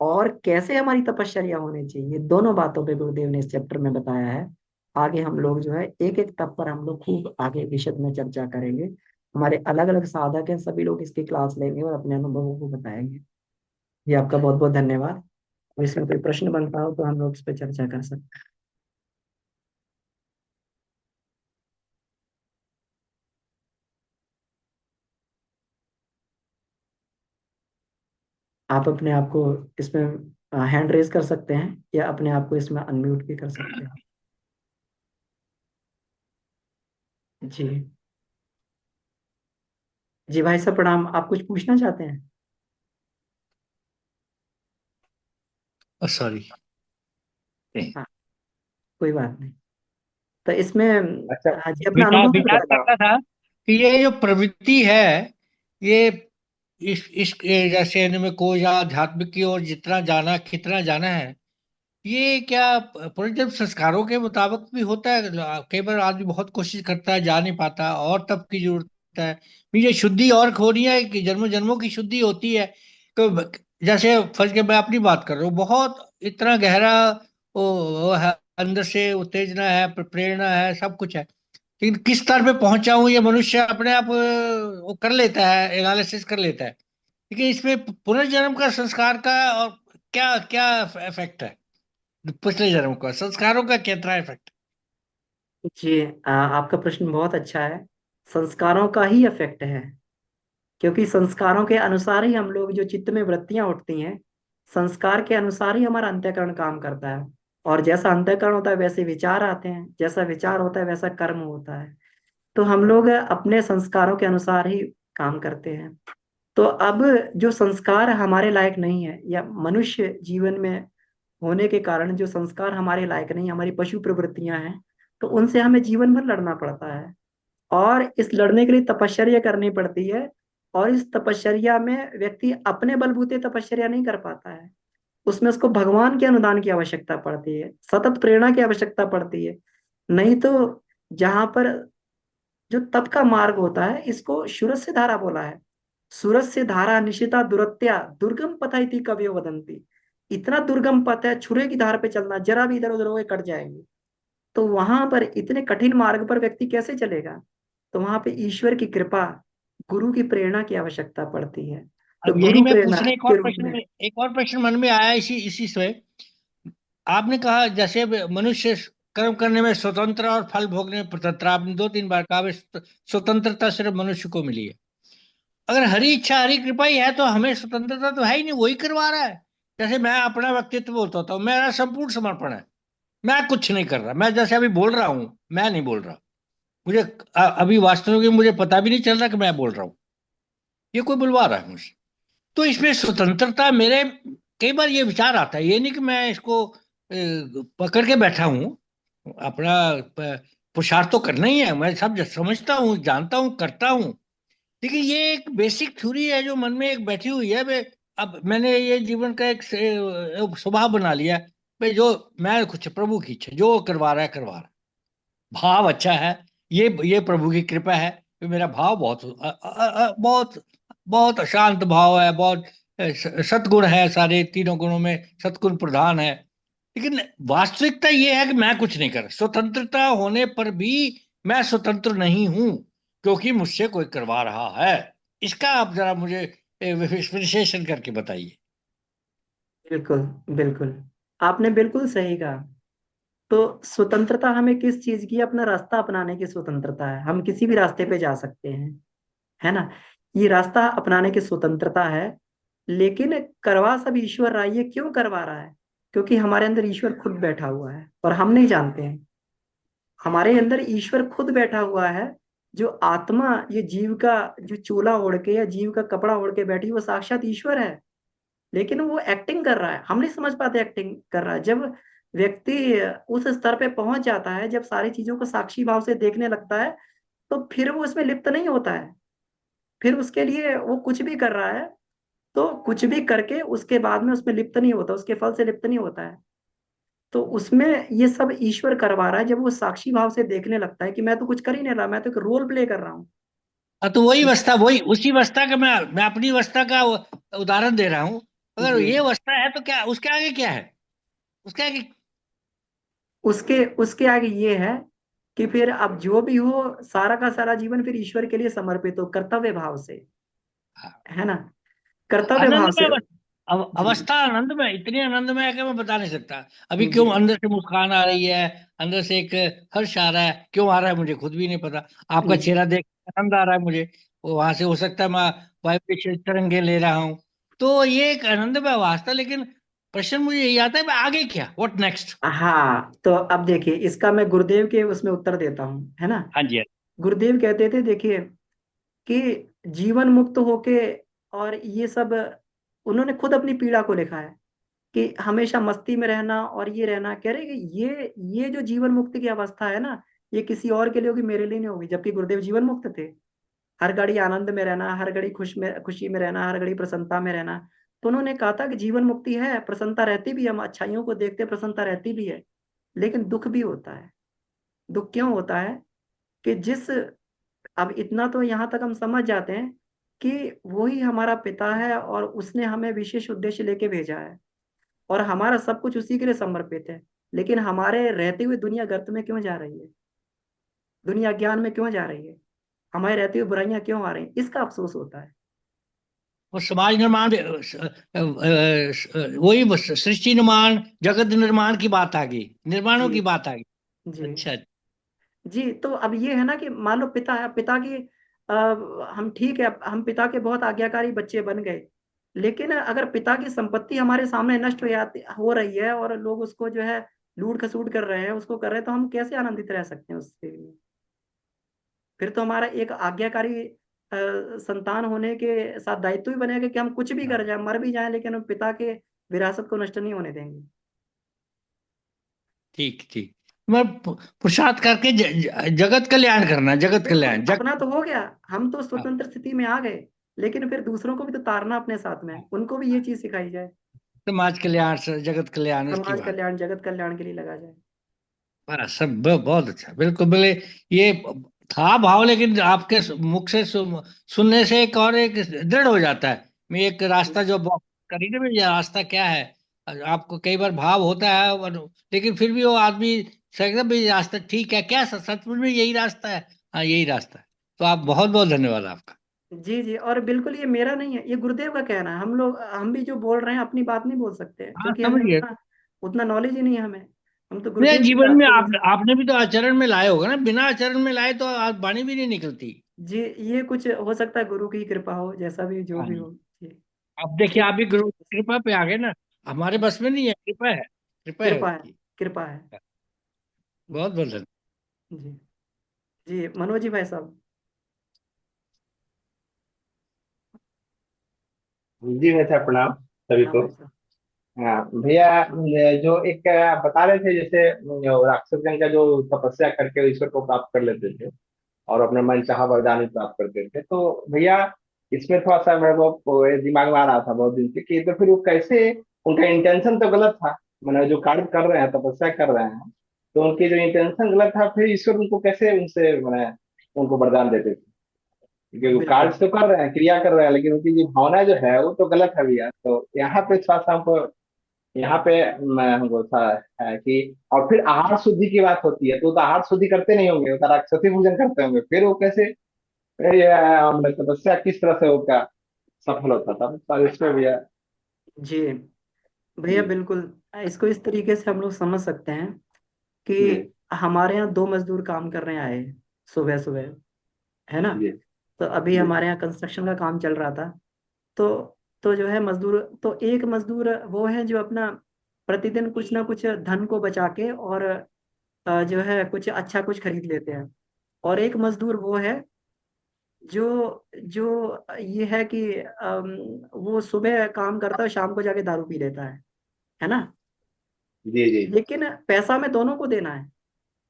और कैसे हमारी तपश्चर्या होनी चाहिए, दोनों बातों पे गुरुदेव ने इस चैप्टर में बताया है। आगे हम लोग जो है एक एक तप पर हम लोग खूब आगे विशद में चर्चा करेंगे। हमारे अलग अलग साधक हैं, सभी लोग इसकी क्लास लेंगे और अपने अनुभवों को बताएंगे। ये आपका बहुत बहुत धन्यवाद। और इसमें कोई प्रश्न बनता हो तो हम लोग इस पर चर्चा कर सकते हैं। आप अपने आप को इसमें हैंड रेज कर सकते हैं, या अपने आप को इसमें अनम्यूट भी कर सकते हैं। जी। जी भाई साहब प्रणाम, आप कुछ पूछना चाहते हैं? सॉरी। हाँ, कोई बात नहीं। तो इसमें अच्छा, जी अपना विचार अनुभव भी विचार बताइए। करता था कि ये जो प्रवृत्ति है, ये इस जैसे इनमें कोई आध्यात्मिक की ओर जितना जाना कितना जाना है, ये क्या पूरे संस्कारों के मुताबिक भी होता है? कई बार आदमी बहुत कोशिश करता है, जा नहीं पाता, और तब की जरूरत है। ये शुद्धि और खोनी है कि जन्मों जन्मों की शुद्धि होती है? तो जैसे फर्ज के मैं अपनी बात कर रहा हूँ, बहुत इतना गहरा वो है, अंदर से उत्तेजना है, प्रेरणा है, सब कुछ है, लेकिन किस स्तर पे पहुंचा हूँ ये मनुष्य अपने आप वो कर लेता है, एनालिसिस कर लेता है। लेकिन इसमें पुनर्जन्म का, संस्कार का और क्या क्या इफेक्ट है? पिछले जन्म का संस्कारों का कितना इफेक्ट? जी, आपका प्रश्न बहुत अच्छा है। संस्कारों का ही इफेक्ट है, क्योंकि संस्कारों के अनुसार ही हम लोग जो चित्त में वृत्तियां उठती हैं, संस्कार के अनुसार ही हमारा अंतःकरण काम करता है। और जैसा अंतःकरण होता है वैसे विचार आते हैं, जैसा विचार होता है वैसा कर्म होता है। तो हम लोग अपने संस्कारों के अनुसार ही काम करते हैं। तो अब जो संस्कार हमारे लायक नहीं है, या मनुष्य जीवन में होने के कारण जो संस्कार हमारे लायक नहीं, हमारी पशु प्रवृत्तियां हैं, तो उनसे हमें जीवन भर लड़ना पड़ता है। और इस लड़ने के लिए तपश्चर्या करनी पड़ती है। और इस तपश्चर्या में व्यक्ति अपने बलबूते तपश्चर्या नहीं कर पाता है, उसमें उसको भगवान के अनुदान की आवश्यकता पड़ती है, सतत प्रेरणा की आवश्यकता पड़ती है। नहीं तो जहां पर जो तप का मार्ग होता है, इसको सूरज से धारा बोला है। सूरज से धारा निशिता दुरत्या दुर्गम पथ इति कवयो वदंती। इतना दुर्गम पथ है, छुरे की धार पे चलना, जरा भी इधर उधर हो गए कट जाएंगे। तो वहां पर इतने कठिन मार्ग पर व्यक्ति कैसे चलेगा? तो वहां पे ईश्वर की कृपा, गुरु की प्रेरणा की आवश्यकता पड़ती है। तो अब यही गुरु मैं प्रेरणा पूछने, के रूप में। एक और प्रश्न मन में आया इसी इसी से। आपने कहा जैसे मनुष्य कर्म करने में स्वतंत्र और फल भोगने में स्वतंत्र, आपने दो तीन बार कहा स्वतंत्रता सिर्फ मनुष्य को मिली है। अगर हरी इच्छा हरी कृपा ही है तो हमें स्वतंत्रता तो है ही नहीं, वही करवा रहा है। जैसे मैं अपना व्यक्तित्व बोलता हूँ, मेरा संपूर्ण समर्पण है। मैं कुछ नहीं कर रहा, मैं जैसे अभी बोल रहा हूँ, मैं नहीं बोल रहा। मुझे अभी वास्तव में मुझे पता भी नहीं चल रहा कि मैं बोल रहा हूँ, ये कोई बुलवा रहा है मुझे। तो इसमें स्वतंत्रता मेरे, कई बार ये विचार आता है, ये नहीं कि मैं इसको पकड़ के बैठा हूँ। अपना पुरुषार्थ तो करना ही है, मैं सब समझता हूँ, जानता हूँ, करता हूँ। लेकिन ये एक बेसिक थ्योरी है जो मन में एक बैठी हुई है बे। अब मैंने ये जीवन का एक स्वभाव बना लिया है, भाई जो मैं कुछ प्रभु की इच्छा, जो करवा रहा है करवा रहा है। भाव अच्छा है, ये प्रभु की कृपा है कि मेरा भाव बहुत बहुत बहुत शांत भाव है, बहुत सद्गुण है, सारे तीनों गुणों में सद्गुण प्रधान है। लेकिन वास्तविकता ये है कि मैं कुछ नहीं कर रहा। स्वतंत्रता होने पर भी मैं स्वतंत्र नहीं हूं, क्योंकि मुझसे कोई करवा रहा है। इसका आप जरा मुझे विश्लेषण करके बताइए। बिल्कुल, बिल्कुल, आपने बिल्कुल सही कहा। तो स्वतंत्रता हमें किस चीज की? अपना रास्ता अपनाने की स्वतंत्रता है। हम किसी भी रास्ते पे जा सकते हैं, है ना? ये रास्ता अपनाने की स्वतंत्रता है। लेकिन करवा सब ईश्वर रहा है। ये क्यों करवा रहा है? क्योंकि हमारे अंदर ईश्वर खुद बैठा हुआ है और हम नहीं जानते हैं। हमारे अंदर ईश्वर खुद बैठा हुआ है। जो आत्मा, ये जीव का जो चोला ओढ़ के या जीव का कपड़ा ओढ़ के बैठी, वो साक्षात ईश्वर है। लेकिन वो एक्टिंग कर रहा है, हम नहीं समझ पाते एक्टिंग कर रहा है। जब व्यक्ति उस स्तर पे पहुंच जाता है, जब सारी चीजों को साक्षी भाव से देखने लगता है, तो फिर वो उसमें लिप्त नहीं होता है। फिर उसके लिए वो कुछ भी कर रहा है, तो कुछ भी करके उसके बाद में उसमें लिप्त नहीं होता, उसके फल से लिप्त नहीं होता है। तो उसमें ये सब ईश्वर करवा रहा है। जब वो साक्षी भाव से देखने लगता है कि मैं तो कुछ कर ही नहीं रहा, मैं तो एक रोल प्ले कर रहा हूँ। तो वही अवस्था, वही उसी अवस्था का मैं अपनी अवस्था का उदाहरण दे रहा हूँ। अगर जी। ये अवस्था है तो क्या उसके आगे क्या है? उसके आगे उसके उसके आगे ये है कि फिर अब जो भी हो, सारा का सारा जीवन फिर ईश्वर के लिए समर्पित हो, कर्तव्य भाव से, है ना? कर्तव्य भाव आनंदमय से। जी। अवस्था, आनंदमय, इतनी आनंदमय है कि मैं बता नहीं सकता। अभी जी। क्यों अंदर से मुस्कान आ रही है, अंदर से एक हर्ष आ रहा है, क्यों आ रहा है मुझे खुद भी नहीं पता। आपका जी। चेहरा देख के आनंद आ रहा है मुझे। वहां से हो सकता है मैं वाइब्रेशन तरंगे ले रहा हूँ। तो ये एक आनंदमय वास्ता। लेकिन प्रश्न मुझे यही आता है, मैं आगे क्या, व्हाट नेक्स्ट? हाँ, तो अब देखिए, इसका मैं गुरुदेव के उसमें उत्तर देता हूँ, है ना? हाँ जी, हाँ गुरुदेव कहते थे, देखिए, कि जीवन मुक्त होके और ये सब, उन्होंने खुद अपनी पीड़ा को लिखा है कि हमेशा मस्ती में रहना और ये रहना। कह रहे कि ये जो जीवन मुक्ति की अवस्था है ना, ये किसी और के लिए होगी, मेरे लिए नहीं होगी। जबकि गुरुदेव जीवन मुक्त थे। हर घड़ी आनंद में रहना, हर घड़ी खुशी में रहना, हर घड़ी प्रसन्नता में रहना। तो उन्होंने कहा था कि जीवन मुक्ति है, प्रसन्नता रहती भी है, हम अच्छाइयों को देखते प्रसन्नता रहती भी है। लेकिन दुख भी होता है। दुख क्यों होता है? कि जिस, अब इतना तो यहाँ तक हम समझ जाते हैं कि वही हमारा पिता है और उसने हमें विशेष उद्देश्य लेके भेजा है, और हमारा सब कुछ उसी के लिए समर्पित है। लेकिन हमारे रहते हुए दुनिया गर्त में क्यों जा रही है? दुनिया ज्ञान में क्यों जा रही है? हमारे रहते हुए बुराइयां क्यों आ रही हैं? इसका अफसोस होता है। वो समाज निर्माण वही बस सृष्टि निर्माण, जगत निर्माण की बात आ गई, निर्माणों जी। की बात आ गई। जी। अच्छा। जी। तो अब ये है ना कि मान लो पिता है, पिता की हम ठीक है, हम पिता के बहुत आज्ञाकारी बच्चे बन गए। लेकिन अगर पिता की संपत्ति हमारे सामने नष्ट हो रही है और लोग उसको जो है लूट खसूट कर रहे हैं, उसको कर रहे हैं, तो हम कैसे आनंदित रह सकते हैं उसके लिए? फिर तो हमारा एक आज्ञाकारी संतान होने के साथ दायित्व भी बनेगा कि हम कुछ भी कर हाँ, जाए, मर भी जाए, लेकिन हम पिता के विरासत को नष्ट नहीं होने देंगे। ठीक ठीक। मैं पुरुषार्थ करके जगत कल्याण करना, जगत बिल्कुल, कल्याण अपना जग। तो हो गया। हम तो हाँ, स्वतंत्र स्थिति में आ गए। लेकिन फिर दूसरों को भी तो तारना अपने साथ में, हाँ, उनको भी ये चीज सिखाई जाए। समाज कल्याण से जगत कल्याण, इसकी समाज बात। कल्याण, जगत कल्याण के लिए लगा जाए। बस सब बहुत अच्छा, बिल्कुल बोले। ये था भाव, लेकिन आपके मुख से सुनने से एक और एक दृढ़ हो जाता है। मैं एक रास्ता जो करीने में, ये रास्ता क्या है? आपको कई बार भाव होता है लेकिन फिर भी वो आदमी सोचता है, भाई रास्ता ठीक है क्या, सचमुच में यही रास्ता है? हाँ, यही रास्ता है। तो आप बहुत बहुत धन्यवाद आपका। जी। जी। और बिल्कुल ये मेरा नहीं है, ये गुरुदेव का कहना है। हम लोग, हम भी जो बोल रहे हैं अपनी बात नहीं बोल सकते, हाँ, क्योंकि समझ हमें गया। उतना उतना नॉलेज ही नहीं है हमें। हम तो मेरे गुरुदेव की जीवन बात में से बोल सकते आपने भी तो आचरण में लाए होगा ना, बिना आचरण में लाए तो आप वाणी भी नहीं निकलती। हैं। जी। ये कुछ हो सकता है गुरु की कृपा हो, जैसा भी जो हाँ भी जी। हो। जी। अब देखिए, ठीक। आप भी गुरु की कृपा पे आ गए ना। हमारे बस में नहीं है, कृपा है, कृपा है कृपा है, उनकी। कृपा है। बहुत बहुत धन्यवाद। जी। जी मनोज जी भाई साहब। जी भैया प्रणाम सभी हाँ को। भाई साहब। हाँ भैया, जो एक आप बता रहे थे जैसे जो राक्षसगण का जो तपस्या करके ईश्वर को प्राप्त कर लेते थे और अपने मन चाहा वरदान भी प्राप्त करते थे, तो भैया इसमें थोड़ा सा मेरे को वो दिमाग में आ रहा था बहुत दिन से कि तो फिर वो कैसे, उनका इंटेंशन तो गलत था, मतलब जो कार्य कर रहे हैं तपस्या कर रहे हैं, तो उनकी जो इंटेंशन गलत था, फिर ईश्वर उनको कैसे उनसे मैंने उनको वरदान देते थे? क्योंकि वो कार्य बिल्कुल तो कर रहे हैं, क्रिया कर रहे हैं, लेकिन उनकी जो भावना जो है वो तो गलत है भैया। तो यहाँ पे थोड़ा सा हमको, यहाँ पे हमको था है कि, और फिर आहार शुद्धि की बात होती है, तो आहार शुद्धि करते नहीं होंगे, वो तो राक्षसी भोजन करते होंगे, फिर वो कैसे ये, तपस्या किस तरह से उनका सफल होता था, तो इसमें भैया। जी भैया जी बिल्कुल। इसको इस तरीके से हम लोग समझ सकते हैं जी कि हमारे यहाँ दो मजदूर काम करने आए सुबह सुबह, है ना। जी तो अभी जी हमारे यहाँ कंस्ट्रक्शन का काम चल रहा था। तो तो जो है मजदूर, तो एक मजदूर वो है जो अपना प्रतिदिन कुछ ना कुछ धन को बचा के और जो है कुछ अच्छा कुछ खरीद लेते हैं। और एक मजदूर वो है जो जो ये है कि वो सुबह काम करता है, शाम को जाके दारू पी लेता है ना। जी जी लेकिन पैसा में दोनों को देना है,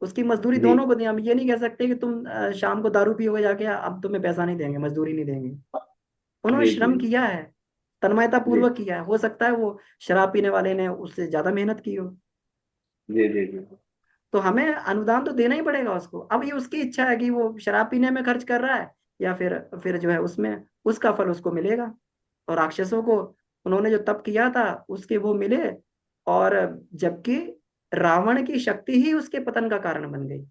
उसकी मजदूरी जी दोनों को देना। हम ये नहीं कह सकते कि तुम शाम को दारू पियोगे जाके, अब तुम्हें पैसा नहीं देंगे, मजदूरी नहीं देंगे। उन्होंने जी जी श्रम किया है, तन्मयता जी पूर्वक किया है। हो सकता है वो शराब पीने वाले ने उससे ज्यादा मेहनत की हो। जी जी जी तो हमें अनुदान तो देना ही पड़ेगा उसको। अब ये उसकी इच्छा है कि वो शराब पीने में खर्च कर रहा है या फिर जो है उसमें उसका फल उसको मिलेगा। और राक्षसों को उन्होंने जो तप किया था उसके वो मिले। और जबकि रावण की शक्ति ही उसके पतन का कारण बन गई,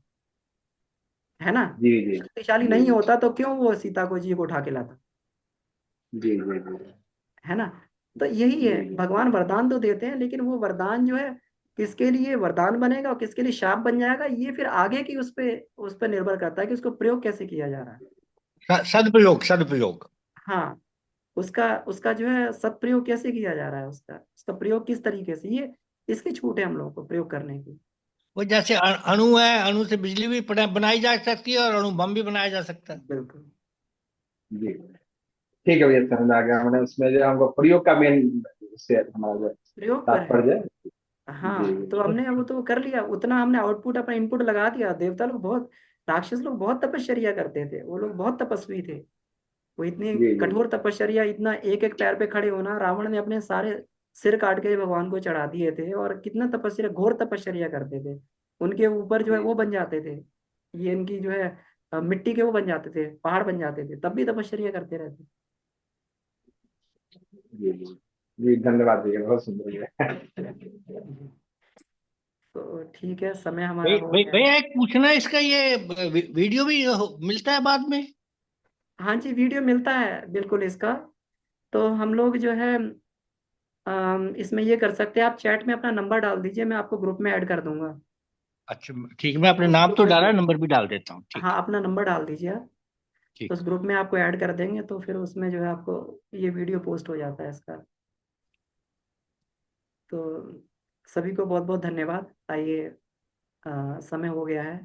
है ना। जी जी शक्तिशाली जी नहीं होता तो क्यों वो सीता को जी को उठा के लाता, जी जी जी है ना। तो यही है, जी जी भगवान वरदान तो देते हैं, लेकिन वो वरदान जो है किसके लिए वरदान बनेगा और किसके लिए शाप बन जाएगा, ये फिर आगे की उस पे निर्भर करता है कि उसको प्रयोग कैसे किया जा रहा है। सदुपयोग, सदुपयोग। हाँ, उसका उसका जो है सदप्रयोग कैसे किया जा रहा है, उसका उसका प्रयोग किस तरीके से, ये इसकी छूट है हम लोगों को प्रयोग करने की। वो जैसे अणु है, अणु से बिजली भी बनाई जा सकती है और अणु बम भी बनाया जा सकता है। बिल्कुल। जी ठीक है भैया, समझ आ गया, मैंने उसमें जो हमको प्रयोग का मेन उससे हमारा जो प्रयोग पर है। तात्पर्य है। जी हाँ, तो हमने वो तो कर लिया, उतना हमने आउटपुट अपना इनपुट लगा दिया। देवता लोग बहुत, राक्षस लोग बहुत तपस्या करते थे, वो लोग बहुत तपस्वी थे। वो इतनी जी जी कठोर तपस्या, इतना एक एक पैर पे खड़े होना, रावण ने अपने सारे सिर काट के भगवान को चढ़ा दिए थे। और कितना तपस्या, घोर तपस्या करते थे। उनके ऊपर जो है जी वो बन जाते थे, ये इनकी जो है मिट्टी के वो बन जाते थे, पहाड़ बन जाते थे, तब भी तपस्या करते रहते। जी जी जी धन्यवाद भैया, बहुत सुंदर भैया। तो ठीक है, समय हमारा हो गया है। भैया एक पूछना है, इसका ये वीडियो भी मिलता है बाद में? हाँ जी, वीडियो मिलता है बिल्कुल इसका। तो हम लोग जो है इसमें ये कर सकते हैं, आप चैट में अपना नंबर डाल दीजिए, मैं आपको ग्रुप में ऐड कर दूंगा। अच्छा ठीक है, मैं अपने उस नाम ग्रुप तो में डाला, नंबर भी डाल देता हूँ, ठीक हाँ, है। अपना नंबर डाल दीजिए आप। तो ठीक। उस ग्रुप में आपको ऐड कर देंगे, तो फिर उसमें जो है आपको ये वीडियो पोस्ट हो जाता है इसका। तो सभी को बहुत बहुत धन्यवाद। आइए, समय हो गया है।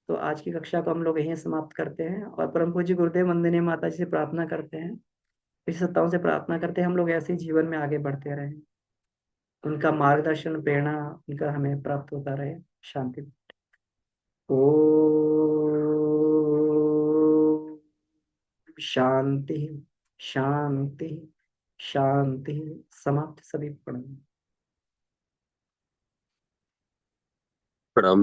तो आज की कक्षा को हम लोग यहीं समाप्त करते हैं, और परम पूज्य गुरुदेव वंदनीय माता जी से प्रार्थना करते हैं, ईश्वर सत्ताओं से प्रार्थना करते हैं हम लोग ऐसे ही जीवन में आगे बढ़ते रहें। उनका मार्गदर्शन, प्रेरणा उनका हमें प्राप्त होता रहे। शांति। ओ शांति, शांति, शांति। समाप्त। सभी प्रणाम। प्रणाम।